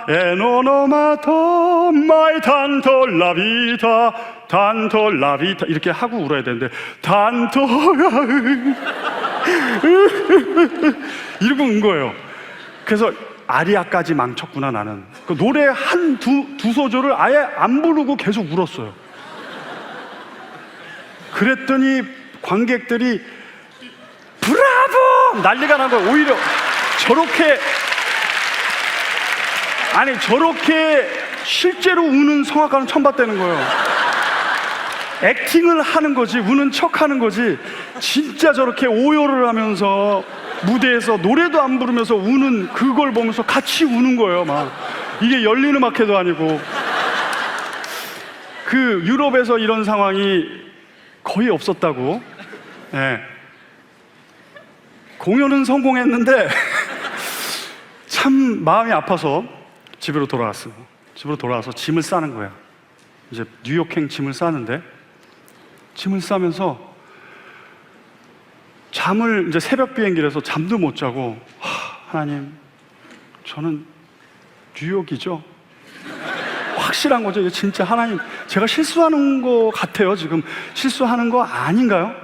에노노마토 마이 탄토 라비타 탄토 라비타 이렇게 하고 울어야 되는데, 탄토 이러고 운 거예요. 그래서 아리아까지 망쳤구나 나는. 그 노래 두 소절을 아예 안 부르고 계속 울었어요. 그랬더니 관객들이 브라보 난리가 난 거예요. 오히려 저렇게 실제로 우는 성악가는 처음 봤다는 거예요. 액팅을 하는 거지, 우는 척 하는 거지, 진짜 저렇게 오열을 하면서 무대에서 노래도 안 부르면서 우는 그걸 보면서 같이 우는 거예요. 막 이게 열린 음악회도 아니고. 그 유럽에서 이런 상황이 거의 없었다고. 네. 공연은 성공했는데 참 마음이 아파서 집으로 돌아왔어요. 집으로 돌아와서 짐을 싸는 거야. 이제 뉴욕행 짐을 싸는데, 짐을 싸면서 잠을, 이제 새벽 비행기라서 잠도 못 자고, 하나님, 저는 뉴욕이죠? 확실한 거죠. 이게 진짜 하나님, 제가 실수하는 거 같아요. 지금 실수하는 거 아닌가요?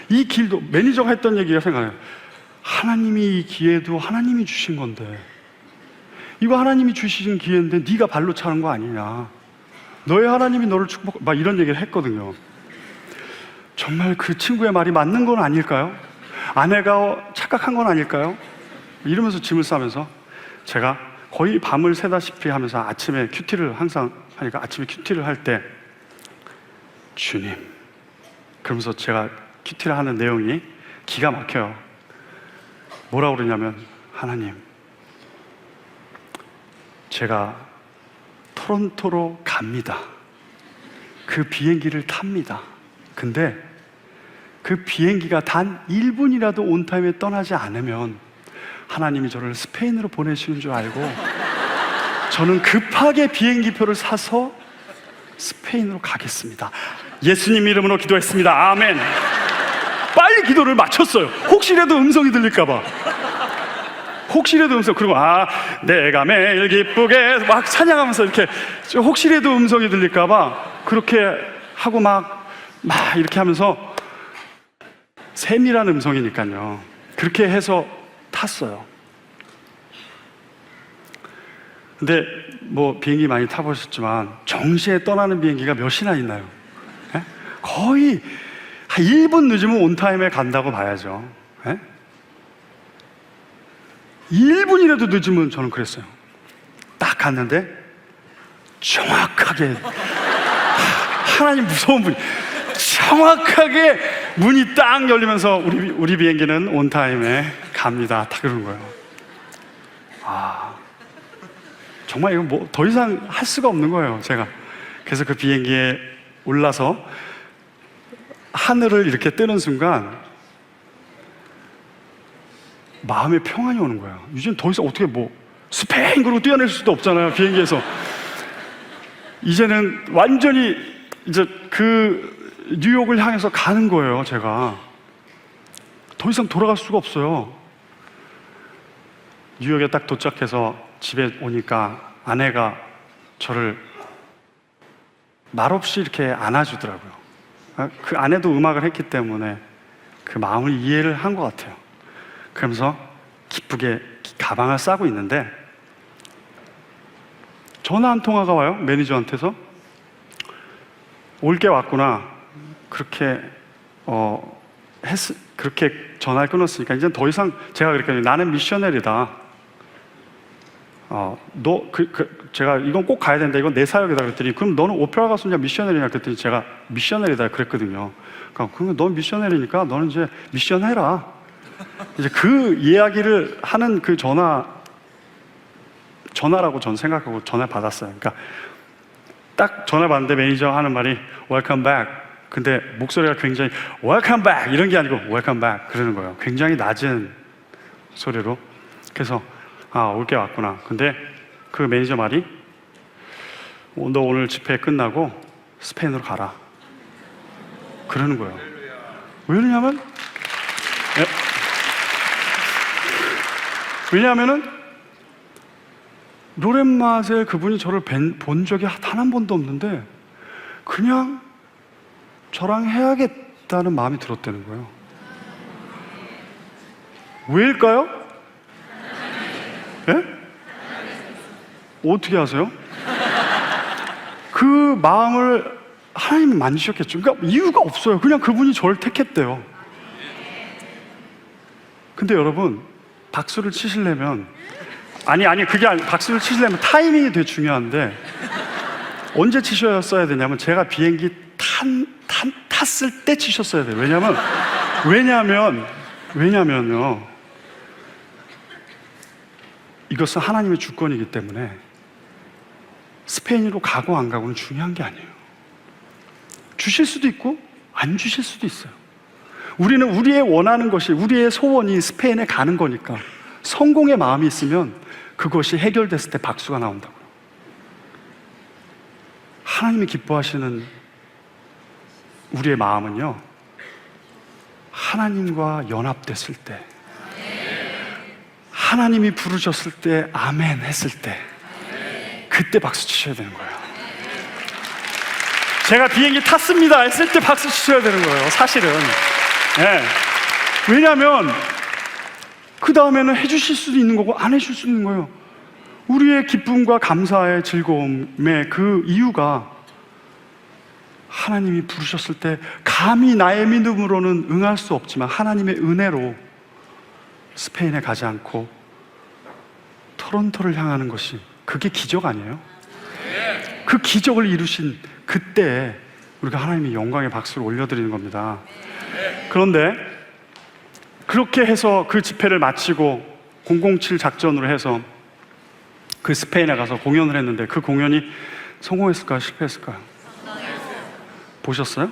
이 길도, 매니저가 했던 얘기가 생각나요. 하나님이 이 기회도 하나님이 주신 건데, 이거 하나님이 주신 기회인데 네가 발로 차는 거 아니냐, 너의 하나님이 너를 축복, 막 이런 얘기를 했거든요. 정말 그 친구의 말이 맞는 건 아닐까요? 아내가 착각한 건 아닐까요? 이러면서 짐을 싸면서 제가 거의 밤을 새다시피 하면서 아침에 큐티를 항상 하니까, 아침에 큐티를 할 때 주님, 그러면서 제가 큐티를 하는 내용이 기가 막혀요. 뭐라고 그러냐면, 하나님, 제가 토론토로 갑니다. 그 비행기를 탑니다. 근데 그 비행기가 단 1분이라도 온타임에 떠나지 않으면 하나님이 저를 스페인으로 보내시는 줄 알고 저는 급하게 비행기표를 사서 스페인으로 가겠습니다. 예수님 이름으로 기도했습니다. 아멘. 빨리 기도를 마쳤어요. 혹시라도 음성이 들릴까 봐. 혹시라도 음성, 그리고 내가 매일 기쁘게 막 찬양하면서 이렇게 혹시라도 음성이 들릴까봐 그렇게 하고 막 이렇게 하면서 세밀한 음성이니까요. 그렇게 해서 탔어요. 근데 뭐 비행기 많이 타보셨지만 정시에 떠나는 비행기가 몇이나 있나요? 예? 거의 한 1분 늦으면 온타임에 간다고 봐야죠. 예? 1분이라도 늦으면 저는 그랬어요. 딱 갔는데 정확하게 하나님 무서운 분이 정확하게 문이 딱 열리면서 우리 비행기는 온타임에 갑니다. 딱 그러는 거예요. 정말 이거 뭐 더 이상 할 수가 없는 거예요, 제가. 그래서 그 비행기에 올라서 하늘을 이렇게 뜨는 순간 마음의 평안이 오는 거예요. 이제는 더 이상 어떻게 뭐 스페인 그러고 뛰어낼 수도 없잖아요, 비행기에서. 이제는 완전히 이제 그 뉴욕을 향해서 가는 거예요, 제가. 더 이상 돌아갈 수가 없어요. 뉴욕에 딱 도착해서 집에 오니까 아내가 저를 말없이 이렇게 안아주더라고요. 그 아내도 음악을 했기 때문에 그 마음을 이해를 한 것 같아요. 그러면서 기쁘게 가방을 싸고 있는데 전화 한 통화가 와요. 매니저한테서. 올 게 왔구나. 그렇게 그렇게 전화를 끊었으니까 이제 더 이상 제가 그렇게 나는 미셔널이다. 제가 이건 꼭 가야 된다. 이건 내 사역이다. 그랬더니 그럼 너는 오페라 가수냐 미셔널이냐 그랬더니 제가 미셔널이다 그랬거든요. 그러니까 넌 미셔널이니까 너는 이제 미션 해라. 이제 그 이야기를 하는 그 전화라고 전 생각하고 전화 받았어요. 그러니까 딱 전화 받는데 매니저 하는 말이 Welcome back. 근데 목소리가 굉장히 Welcome back 이런 게 아니고 Welcome back 그러는 거예요. 굉장히 낮은 소리로. 그래서 올 게 왔구나. 근데 그 매니저 말이 너 오늘 집회 끝나고 스페인으로 가라. 그러는 거예요. 왜냐하면은 로렌 마셀 그분이 저를 본 적이 단 한 번도 없는데 그냥 저랑 해야겠다는 마음이 들었다는 거예요. 왜일까요? 예? 어떻게 아세요? 그 마음을 하나님이 만지셨겠죠. 그러니까 이유가 없어요. 그냥 그분이 저를 택했대요. 근데 여러분, 박수를 치시려면 그게 아니 박수를 치시려면 타이밍이 되게 중요한데 언제 치셨어야 되냐면 제가 비행기 탔을 때 치셨어야 돼요. 왜냐면요 이것은 하나님의 주권이기 때문에 스페인으로 가고 안 가고는 중요한 게 아니에요. 주실 수도 있고 안 주실 수도 있어요. 우리는 우리의 원하는 것이 우리의 소원이 스페인에 가는 거니까 성공의 마음이 있으면 그것이 해결됐을 때 박수가 나온다고요. 하나님이 기뻐하시는 우리의 마음은요 하나님과 연합됐을 때 하나님이 부르셨을 때 아멘 했을 때 그때 박수 치셔야 되는 거예요. 제가 비행기 탔습니다 했을 때 박수 치셔야 되는 거예요. 사실은 왜냐하면 그 다음에는 해주실 수도 있는 거고 안 해주실 수도 있는 거예요. 우리의 기쁨과 감사의 즐거움의 그 이유가 하나님이 부르셨을 때 감히 나의 믿음으로는 응할 수 없지만 하나님의 은혜로 스페인에 가지 않고 토론토를 향하는 것이 그게 기적 아니에요? 그 기적을 이루신 그때 우리가 하나님의 영광의 박수를 올려드리는 겁니다. 그런데 그렇게 해서 그 집회를 마치고 007 작전으로 해서 그 스페인에 가서 공연을 했는데 그 공연이 성공했을까요? 실패했을까요? 보셨어요?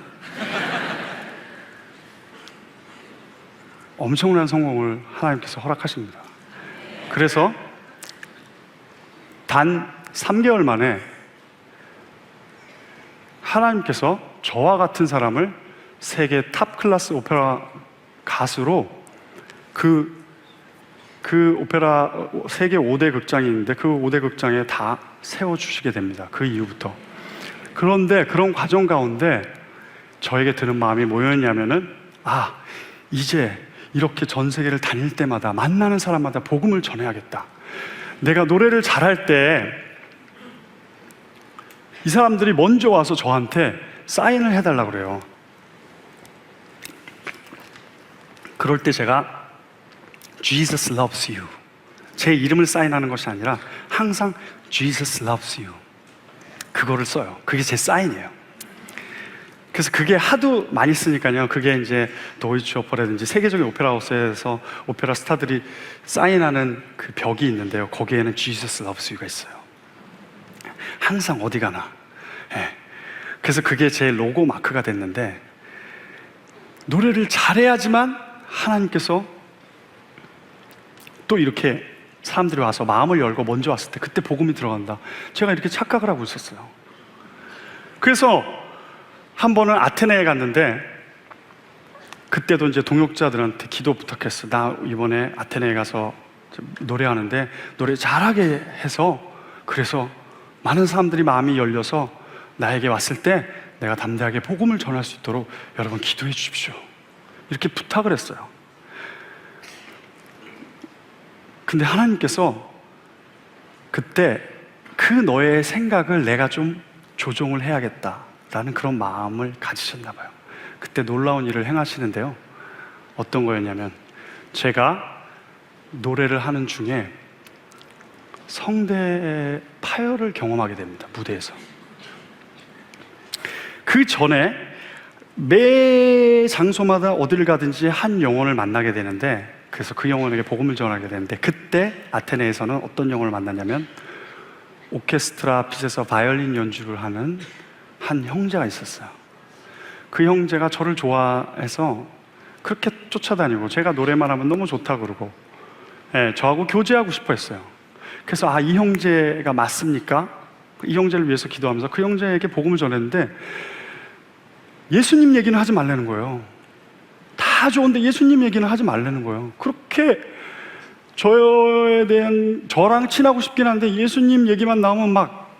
엄청난 성공을 하나님께서 허락하십니다. 그래서 단 3개월 만에 하나님께서 저와 같은 사람을 세계 탑 클래스 오페라 가수로 그 그 오페라 세계 5대 극장이 있는데 그 5대 극장에 다 세워주시게 됩니다. 그 이후부터. 그런데 그런 과정 가운데 저에게 드는 마음이 뭐였냐면은, 이제 이렇게 전 세계를 다닐 때마다 만나는 사람마다 복음을 전해야겠다. 내가 노래를 잘할 때 이 사람들이 먼저 와서 저한테 사인을 해달라고 그래요. 그럴 때 제가 Jesus loves you, 제 이름을 사인하는 것이 아니라 항상 Jesus loves you, 그거를 써요. 그게 제 사인이에요. 그래서 그게 하도 많이 쓰니까요, 그게 이제 도이치 오퍼라든지 세계적인 오페라 하우스에서 오페라 스타들이 사인하는 그 벽이 있는데요, 거기에는 Jesus loves you가 있어요. 항상 어디 가나. 그래서 그게 제 로고 마크가 됐는데, 노래를 잘해야지만 하나님께서 또 이렇게 사람들이 와서 마음을 열고 먼저 왔을 때 그때 복음이 들어간다, 제가 이렇게 착각을 하고 있었어요. 그래서 한 번은 아테네에 갔는데, 그때도 이제 동역자들한테 기도 부탁했어. 나 이번에 아테네에 가서 노래하는데 노래 잘하게 해서, 그래서 많은 사람들이 마음이 열려서 나에게 왔을 때 내가 담대하게 복음을 전할 수 있도록 여러분 기도해 주십시오, 이렇게 부탁을 했어요. 근데 하나님께서 그때 그 너의 생각을 내가 좀 조종을 해야겠다라는 그런 마음을 가지셨나 봐요. 그때 놀라운 일을 행하시는데요, 어떤 거였냐면, 제가 노래를 하는 중에 성대의 파열을 경험하게 됩니다, 무대에서. 그 전에 매 장소마다 어디를 가든지 한 영혼을 만나게 되는데, 그래서 그 영혼에게 복음을 전하게 되는데, 그때 아테네에서는 어떤 영혼을 만났냐면, 오케스트라 핏에서 바이올린 연주를 하는 한 형제가 있었어요. 그 형제가 저를 좋아해서 그렇게 쫓아다니고, 제가 노래만 하면 너무 좋다고 그러고, 저하고 교제하고 싶어 했어요. 그래서 이 형제가 맞습니까? 이 형제를 위해서 기도하면서 그 형제에게 복음을 전했는데, 예수님 얘기는 하지 말라는 거예요. 다 좋은데 예수님 얘기는 하지 말라는 거예요. 그렇게 저에 대한, 저랑 친하고 싶긴 한데 예수님 얘기만 나오면 막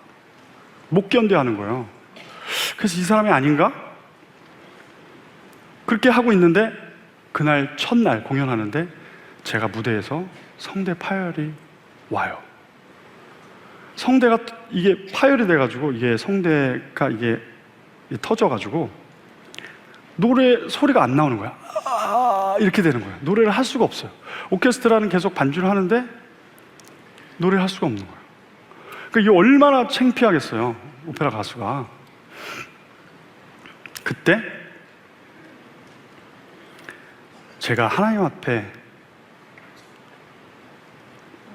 못 견뎌하는 거예요. 그래서 이 사람이 아닌가? 그렇게 하고 있는데, 그날 첫날 공연하는데 제가 무대에서 성대 파열이 와요. 성대가 이게 파열이 돼가지고, 이게 성대가 이게 터져가지고 노래 소리가 안 나오는 거야. 이렇게 되는 거예요. 노래를 할 수가 없어요. 오케스트라는 계속 반주를 하는데 노래를 할 수가 없는 거예요. 그러니까 이게 얼마나 창피하겠어요, 오페라 가수가. 그때 제가 하나님 앞에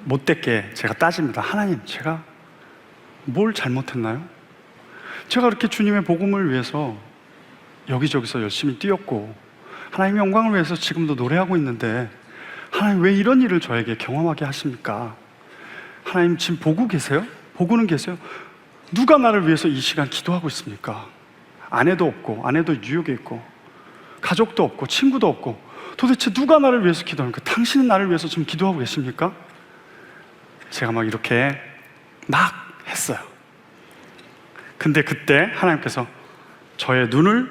못됐게 제가 따집니다. 하나님, 제가 뭘 잘못했나요? 제가 그렇게 주님의 복음을 위해서 여기저기서 열심히 뛰었고 하나님의 영광을 위해서 지금도 노래하고 있는데, 하나님 왜 이런 일을 저에게 경험하게 하십니까? 하나님 지금 보고 계세요? 보고는 계세요? 누가 나를 위해서 이 시간 기도하고 있습니까? 아내도 없고, 아내도 뉴욕에 있고, 가족도 없고, 친구도 없고, 도대체 누가 나를 위해서 기도합니까? 당신은 나를 위해서 지금 기도하고 계십니까? 제가 막 이렇게 막 했어요. 근데 그때 하나님께서 저의 눈을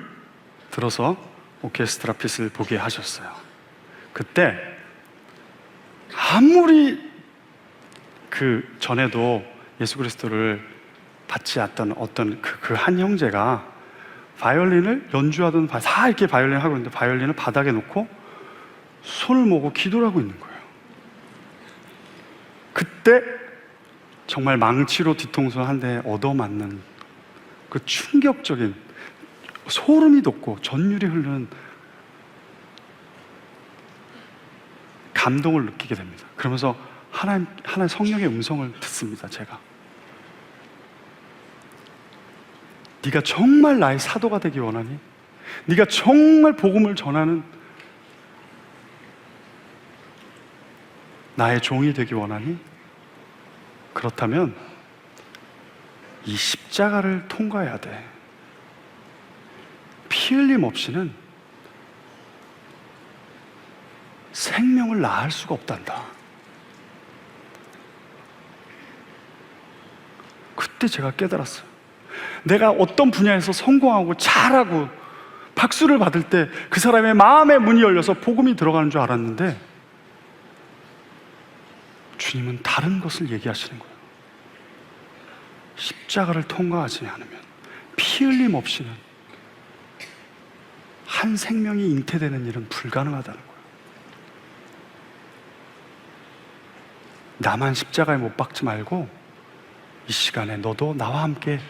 들어서 오케스트라 핏을 보게 하셨어요. 그때 아무리 그 전에도 예수 그리스도를 받지 않던 어떤 그 한 형제가 바이올린을 연주하던, 다 이렇게 바이올린 하고 있는데 바이올린을 바닥에 놓고 손을 모고 기도를 하고 있는 거예요. 그때 정말 망치로 뒤통수 한 대 얻어맞는 그 충격적인, 소름이 돋고 전율이 흐르는 감동을 느끼게 됩니다. 그러면서 하나의 성령의 음성을 듣습니다. 제가, 네가 정말 나의 사도가 되기 원하니? 네가 정말 복음을 전하는 나의 종이 되기 원하니? 그렇다면 이 십자가를 통과해야 돼. 피 흘림 없이는 생명을 낳을 수가 없단다. 그때 제가 깨달았어요. 내가 어떤 분야에서 성공하고 잘하고 박수를 받을 때 그 사람의 마음의 문이 열려서 복음이 들어가는 줄 알았는데, 주님은 다른 것을 얘기하시는 거예요. 십자가를 통과하지 않으면, 피 흘림 없이는 한 생명이 잉태되는 일은 불가능하다는 거예요. 나만 십자가에 못 박지 말고 이 시간에 너도 나와 함께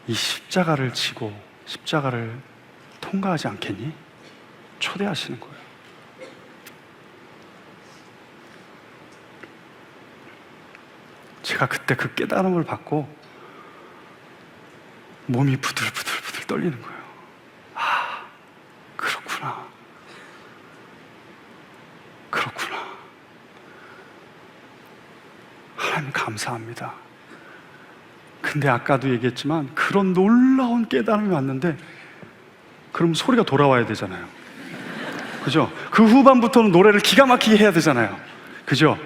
이 십자가를 지고 십자가를 통과하지 않겠니? 초대하시는 거예요. 제가 그때 그 깨달음을 받고 몸이 부들부들 떨리는 거예요. 아, 그렇구나. 그렇구나. 하나님 감사합니다. 근데 아까도 얘기했지만 그런 놀라운 깨달음이 왔는데 그럼 소리가 돌아와야 되잖아요. 그죠? 그 후반부터는 노래를 기가 막히게 해야 되잖아요. 그죠?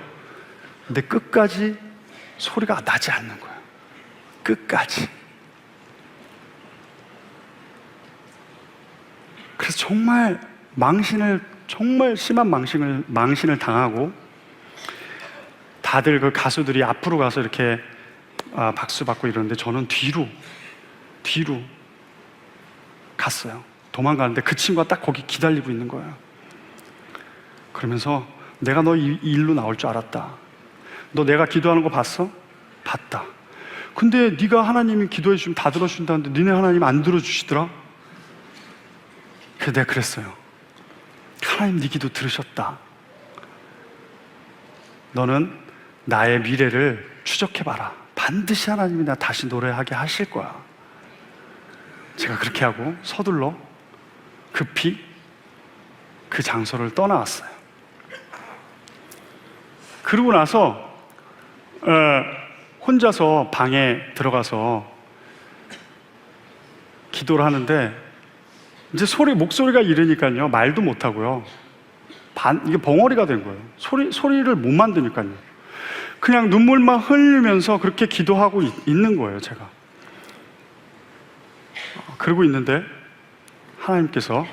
근데 끝까지 소리가 나지 않는 거예요. 끝까지. 그래서 정말 정말 심한 망신을 당하고, 다들 그 가수들이 앞으로 가서 이렇게 박수 받고 이러는데 저는 뒤로 갔어요. 도망가는데 그 친구가 딱 거기 기다리고 있는 거예요. 그러면서 내가 너 이 일로 나올 줄 알았다. 너 내가 기도하는 거 봤어? 봤다. 근데 네가 하나님이 기도해 주시면 다 들어주신다는데 니네 하나님 안 들어주시더라? 그래서 내가 그랬어요. 하나님 네 기도 들으셨다. 너는 나의 미래를 추적해봐라. 반드시 하나님이 나 다시 노래하게 하실 거야. 제가 그렇게 하고 서둘러 급히 그 장소를 떠나왔어요. 그러고 나서 혼자서 방에 들어가서 기도를 하는데 이제 목소리가 이르니까요 말도 못하고요 이게 벙어리가 된 거예요. 소리를 못 만드니까요. 그냥 눈물만 흘리면서 그렇게 기도하고 있는 거예요. 제가 그러고 있는데 하나님께서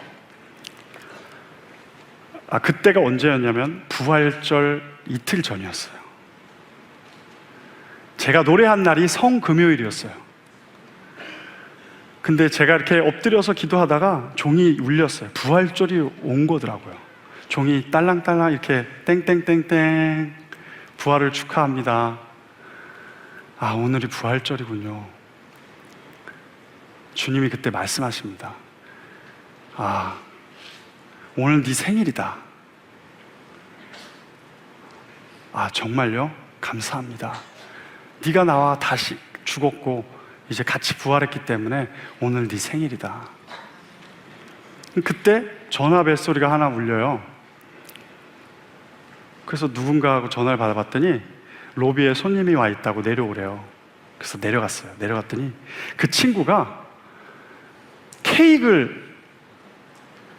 그때가 언제였냐면 부활절 이틀 전이었어요. 제가 노래한 날이 성금요일이었어요. 근데 제가 이렇게 엎드려서 기도하다가 종이 울렸어요. 부활절이 온 거더라고요. 종이 딸랑딸랑 이렇게 땡땡땡땡 부활을 축하합니다. 오늘이 부활절이군요. 주님이 그때 말씀하십니다. 오늘 네 생일이다. 정말요? 감사합니다. 네가 나와 다시 죽었고 이제 같이 부활했기 때문에 오늘 네 생일이다. 그때 전화 벨소리가 하나 울려요. 그래서 누군가하고 전화를 받아봤더니 로비에 손님이 와 있다고 내려오래요. 그래서 내려갔어요. 내려갔더니 그 친구가 케이크를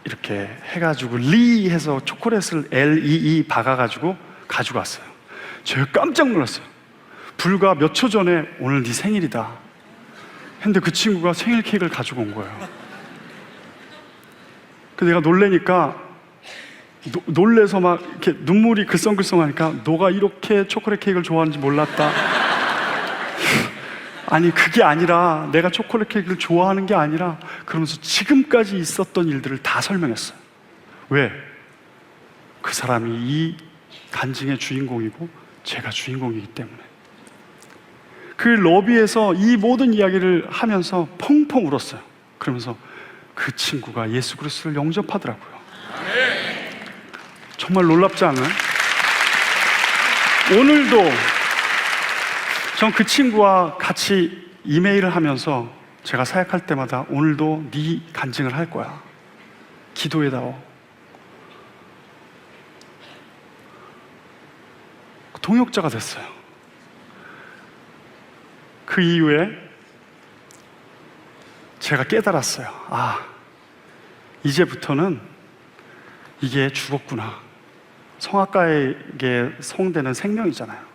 이렇게 해가지고 리 해서 초콜릿을 LEE 박아가지고 가지고 왔어요. 제가 깜짝 놀랐어요. 불과 몇 초 전에 오늘 네 생일이다 했는데 그 친구가 생일 케이크를 가지고 온 거예요. 그래서 내가 놀래니까 놀래서 막 이렇게 눈물이 글썽글썽하니까 너가 이렇게 초콜릿 케이크를 좋아하는지 몰랐다. 아니 그게 아니라 내가 초콜릿 케이크를 좋아하는 게 아니라 그러면서 지금까지 있었던 일들을 다 설명했어요. 왜? 그 사람이 이 간증의 주인공이고 제가 주인공이기 때문에. 그 러비에서 이 모든 이야기를 하면서 펑펑 울었어요. 그러면서 그 친구가 예수 그리스도를 영접하더라고요. 정말 놀랍지 않아요? 오늘도 전 그 친구와 같이 이메일을 하면서 제가 사역할 때마다 오늘도 네 간증을 할 거야. 기도해다오. 동역자가 됐어요. 그 이후에 제가 깨달았어요. 이제부터는 이게 죽었구나. 성악가에게 성대는 생명이잖아요.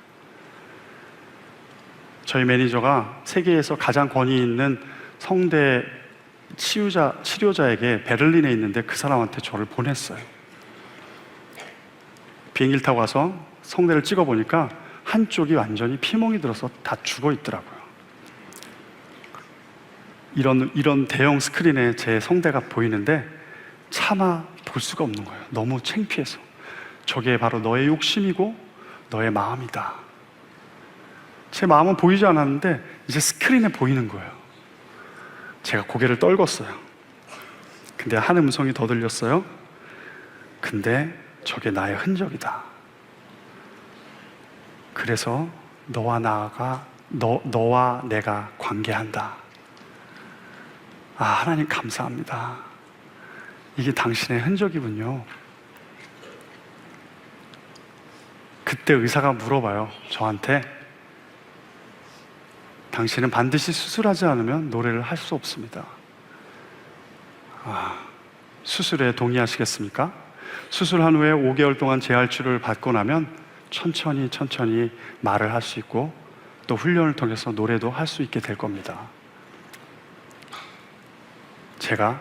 저희 매니저가 세계에서 가장 권위 있는 성대 치료자에게 베를린에 있는데 그 사람한테 저를 보냈어요. 비행기를 타고 가서 성대를 찍어보니까 한쪽이 완전히 피멍이 들어서 다 죽어 있더라고요. 이런 대형 스크린에 제 성대가 보이는데 차마 볼 수가 없는 거예요. 너무 창피해서. 저게 바로 너의 욕심이고 너의 마음이다. 제 마음은 보이지 않았는데 이제 스크린에 보이는 거예요. 제가 고개를 떨궜어요. 근데 한 음성이 더 들렸어요. 근데 저게 나의 흔적이다. 그래서 너와 내가 관계한다. 아, 하나님 감사합니다. 이게 당신의 흔적이군요. 그때 의사가 물어봐요, 저한테. 당신은 반드시 수술하지 않으면 노래를 할 수 없습니다. 수술에 동의하시겠습니까? 수술한 후에 5개월 동안 재활치료를 받고 나면 천천히 말을 할 수 있고 또 훈련을 통해서 노래도 할 수 있게 될 겁니다. 제가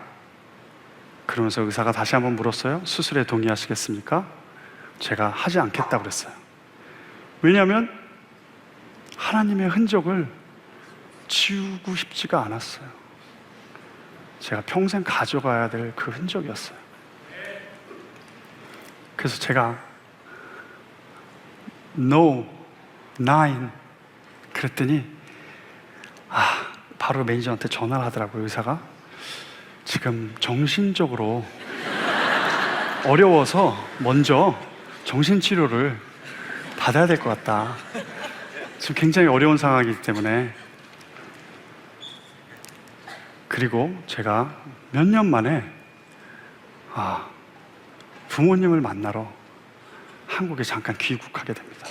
그러면서 의사가 다시 한번 물었어요. 수술에 동의하시겠습니까? 제가 하지 않겠다고 그랬어요. 왜냐하면 하나님의 흔적을 지우고 싶지가 않았어요. 제가 평생 가져가야 될 그 흔적이었어요. 그래서 제가 No, 9 그랬더니 바로 매니저한테 전화를 하더라고요. 의사가 지금 정신적으로 어려워서 먼저 정신치료를 받아야 될 것 같다. 지금 굉장히 어려운 상황이기 때문에. 그리고 제가 몇 년 만에 부모님을 만나러 한국에 잠깐 귀국하게 됩니다.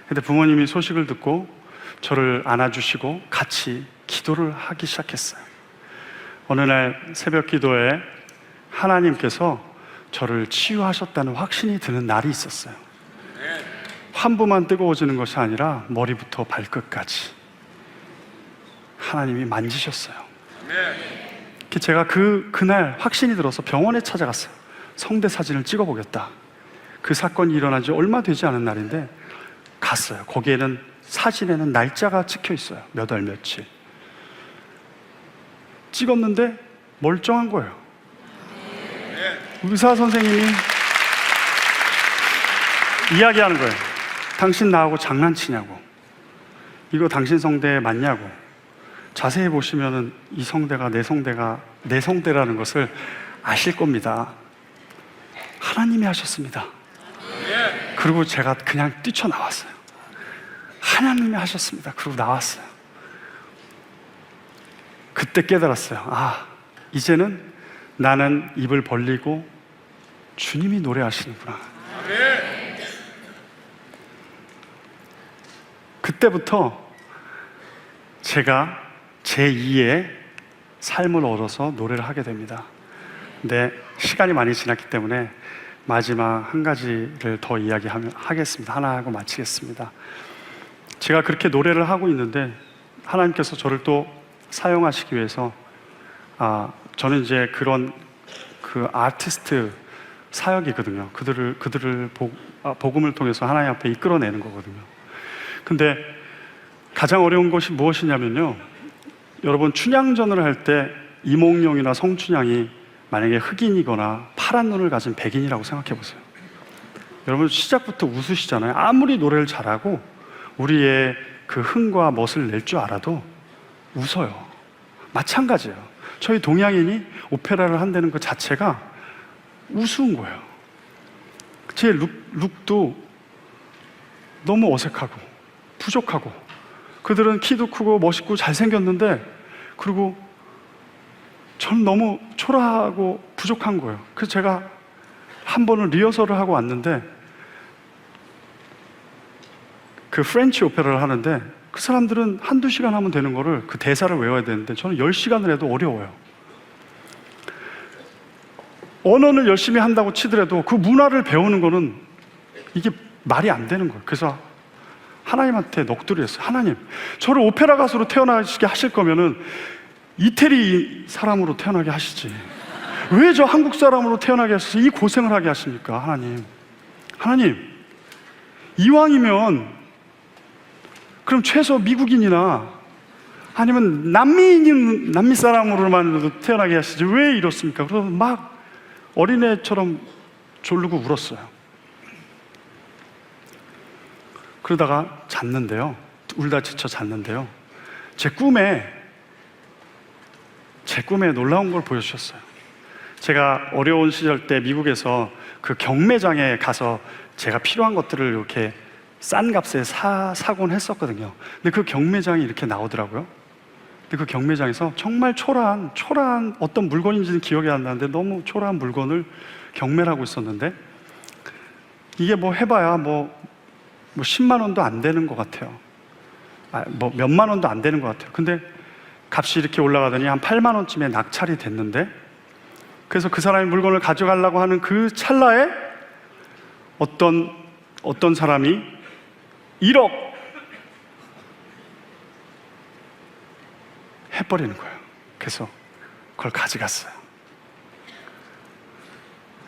근데 부모님이 소식을 듣고 저를 안아주시고 같이 기도를 하기 시작했어요. 어느 날 새벽 기도에 하나님께서 저를 치유하셨다는 확신이 드는 날이 있었어요. 환부만 뜨거워지는 것이 아니라 머리부터 발끝까지 하나님이 만지셨어요. 제가 그날 확신이 들어서 병원에 찾아갔어요. 성대 사진을 찍어보겠다. 그 사건이 일어난 지 얼마 되지 않은 날인데 갔어요. 거기에는 사진에는 날짜가 찍혀 있어요. 몇 월 며칠. 찍었는데 멀쩡한 거예요. 의사 선생님이 이야기하는 거예요. 당신 나하고 장난치냐고. 이거 당신 성대 맞냐고. 자세히 보시면은 이 성대가 내 성대라는 것을 아실 겁니다. 하나님이 하셨습니다. 그리고 제가 그냥 뛰쳐나왔어요. 하나님이 하셨습니다. 그리고 나왔어요. 그때 깨달았어요. 이제는 나는 입을 벌리고 주님이 노래하시는구나. 그때부터 제가 제2의 삶을 얻어서 노래를 하게 됩니다. 근데 시간이 많이 지났기 때문에 마지막 한 가지를 더 이야기하겠습니다. 하나 하고 마치겠습니다. 제가 그렇게 노래를 하고 있는데 하나님께서 저를 또 사용하시기 위해서 저는 이제 그런 그 아티스트 사역이거든요. 그들을 복음을 통해서 하나님 앞에 이끌어내는 거거든요. 근데 가장 어려운 것이 무엇이냐면요, 여러분 춘향전을 할 때 이몽룡이나 성춘향이 만약에 흑인이거나 파란 눈을 가진 백인이라고 생각해 보세요. 여러분 시작부터 웃으시잖아요. 아무리 노래를 잘하고 우리의 그 흥과 멋을 낼 줄 알아도 웃어요. 마찬가지예요. 저희 동양인이 오페라를 한다는 것 자체가 우스운 거예요. 제 룩도 너무 어색하고 부족하고, 그들은 키도 크고 멋있고 잘생겼는데, 그리고 저는 너무 초라하고 부족한 거예요. 그래서 제가 한 번은 리허설을 하고 왔는데, 그 프렌치 오페라를 하는데 그 사람들은 한두 시간 하면 되는 거를, 그 대사를 외워야 되는데 저는 10시간을 해도 어려워요. 언어를 열심히 한다고 치더라도 그 문화를 배우는 거는 이게 말이 안 되는 거예요. 그래서 하나님한테 넋두리했어요. 하나님, 저를 오페라 가수로 태어나게 하실 거면은 이태리 사람으로 태어나게 하시지. 왜 저 한국 사람으로 태어나게 하셔서 이 고생을 하게 하십니까? 하나님, 이왕이면 그럼 최소 미국인이나 아니면 남미 사람으로만 태어나게 하시지 왜 이렇습니까? 그래서 막 어린애처럼 졸르고 울었어요. 그러다가 잤는데요, 울다 지쳐 잤는데요, 제 꿈에 놀라운 걸 보여주셨어요. 제가 어려운 시절 때 미국에서 그 경매장에 가서 제가 필요한 것들을 이렇게 싼 값에 사곤 했었거든요. 근데 그 경매장이 이렇게 나오더라고요. 근데 그 경매장에서 정말 초라한 어떤 물건인지는 기억이 안 나는데 너무 초라한 물건을 경매를 하고 있었는데, 이게 뭐 해봐야 뭐 10만 원도 안 되는 것 같아요. 뭐 몇만 원도 안 되는 것 같아요. 근데 값이 이렇게 올라가더니 한 8만 원쯤에 낙찰이 됐는데, 그래서 그 사람이 물건을 가져가려고 하는 그 찰나에 어떤 사람이 1억 해버리는 거예요. 그래서 그걸 가져갔어요.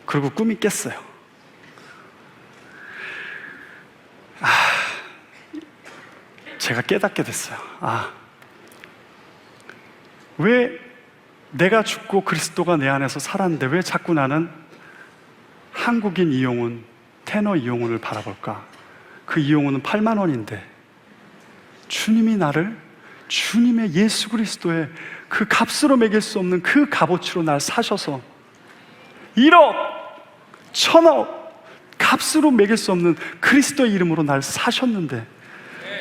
그리고 꿈이 깼어요. 제가 깨닫게 됐어요. 왜 내가 죽고 그리스도가 내 안에서 살았는데 왜 자꾸 나는 한국인 이용훈, 테너 이용훈을 바라볼까? 그 이용훈은 8만 원인데 주님이 나를 주님의 예수 그리스도의 그 값으로 매길 수 없는 그 값어치로 날 사셔서 1억, 1000억 값으로 매길 수 없는 그리스도의 이름으로 날 사셨는데,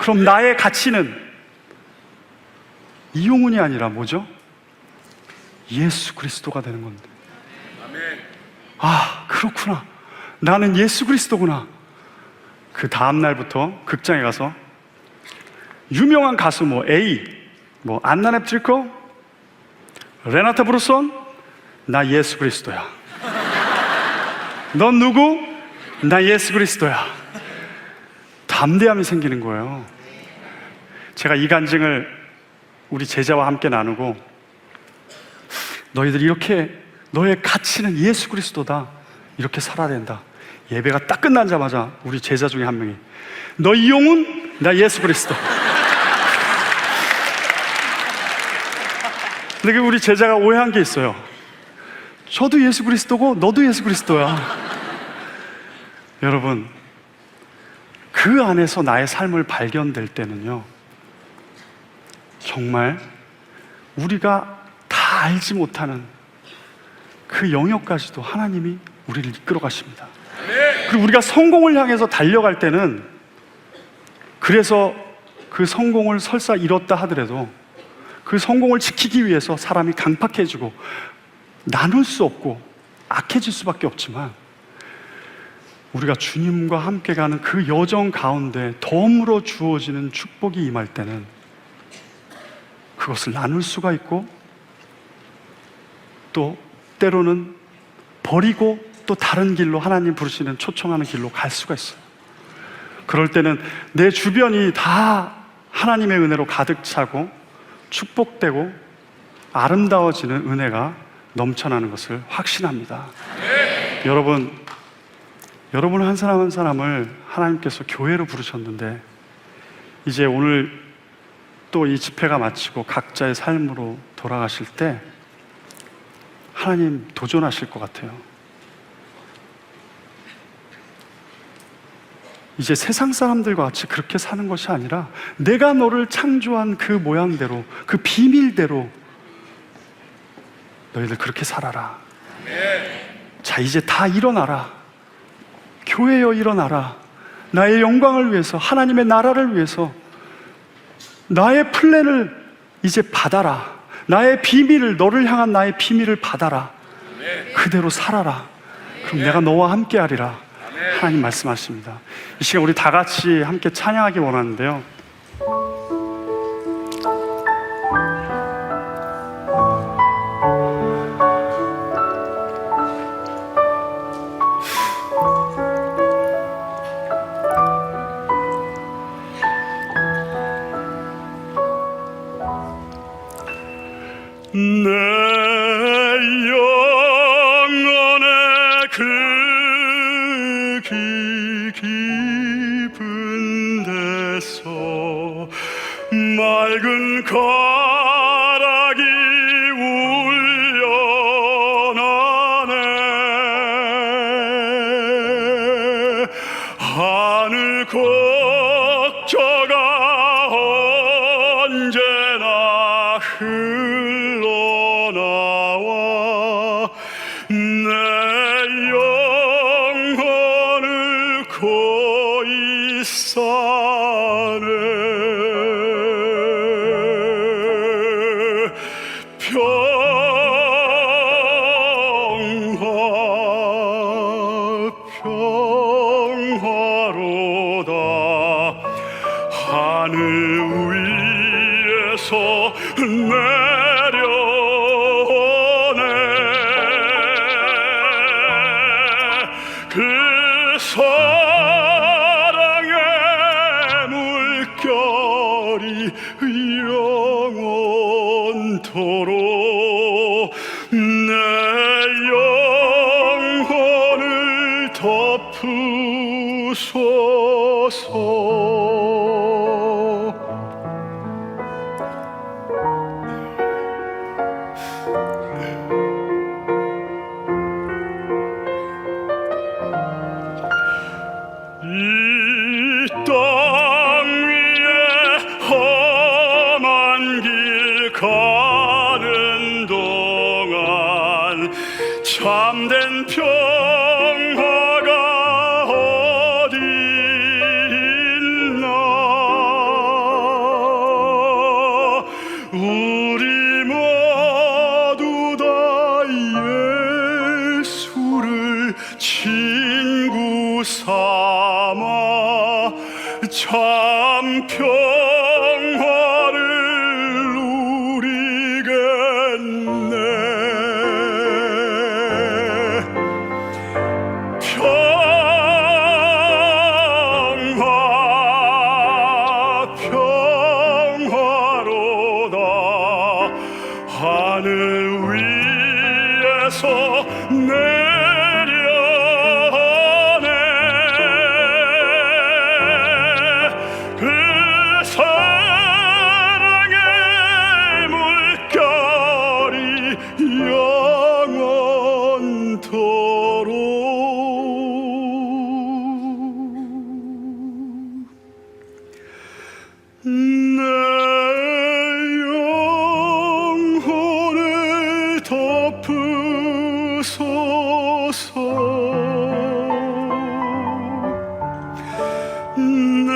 그럼 나의 가치는 이용훈이 아니라 뭐죠? 예수 그리스도가 되는 건데, 그렇구나, 나는 예수 그리스도구나. 그 다음 날부터 극장에 가서 유명한 가수 A, 안나 넵트리코, 레나타 브루손, 나 예수 그리스도야. 넌 누구? 나 예수 그리스도야. 담대함이 생기는 거예요. 제가 이 간증을 우리 제자와 함께 나누고, 너희들 이렇게, 너의 가치는 예수 그리스도다, 이렇게 살아야 된다. 예배가 딱 끝나자마자 우리 제자 중에 한 명이, 너 이용훈, 나 예수 그리스도. 근데 우리 제자가 오해한 게 있어요. 저도 예수 그리스도고 너도 예수 그리스도야. 여러분, 그 안에서 나의 삶을 발견될 때는요, 정말 우리가 다 알지 못하는 그 영역까지도 하나님이 우리를 이끌어 가십니다. 그리고 우리가 성공을 향해서 달려갈 때는, 그래서 그 성공을 설사 이뤘다 하더라도 그 성공을 지키기 위해서 사람이 강팍해지고 나눌 수 없고 악해질 수밖에 없지만, 우리가 주님과 함께 가는 그 여정 가운데 덤으로 주어지는 축복이 임할 때는 그것을 나눌 수가 있고, 또 때로는 버리고 또 다른 길로, 하나님 부르시는 초청하는 길로 갈 수가 있어요. 그럴 때는 내 주변이 다 하나님의 은혜로 가득 차고 축복되고 아름다워지는 은혜가 넘쳐나는 것을 확신합니다. 여러분 한 사람 한 사람을 하나님께서 교회로 부르셨는데, 이제 오늘 또 이 집회가 마치고 각자의 삶으로 돌아가실 때 하나님 도전하실 것 같아요. 이제 세상 사람들과 같이 그렇게 사는 것이 아니라 내가 너를 창조한 그 모양대로, 그 비밀대로 너희들 그렇게 살아라. 자, 이제 다 일어나라. 교회여 일어나라. 나의 영광을 위해서, 하나님의 나라를 위해서 나의 플랜을 이제 받아라. 나의 비밀을, 너를 향한 나의 비밀을 받아라. 그대로 살아라. 그럼 내가 너와 함께 하리라. 하나님 말씀하십니다. 이 시간 우리 다 같이 함께 찬양하기 원하는데요, 맑은 가락이 울려나네. 하늘 곡조가 언제나 흘러나와 내 영혼을 고이 싸네. 평화로다. 하늘 위에서 내려오네. 그 사랑의 물결이 영원토록 내 영혼을 덮으소서. 이 땅 위에 험한 길 가는 동안 참된 평화가 어디 있나. 우리 모두 다 예수를 친구 삼아 참 평화를 누리겠네. 평화로다. 하늘 위에서 내려오네. 그 사랑의 물결이 영원토록 내 영혼을 덮으소서. 내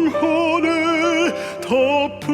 영혼을 덮으소서.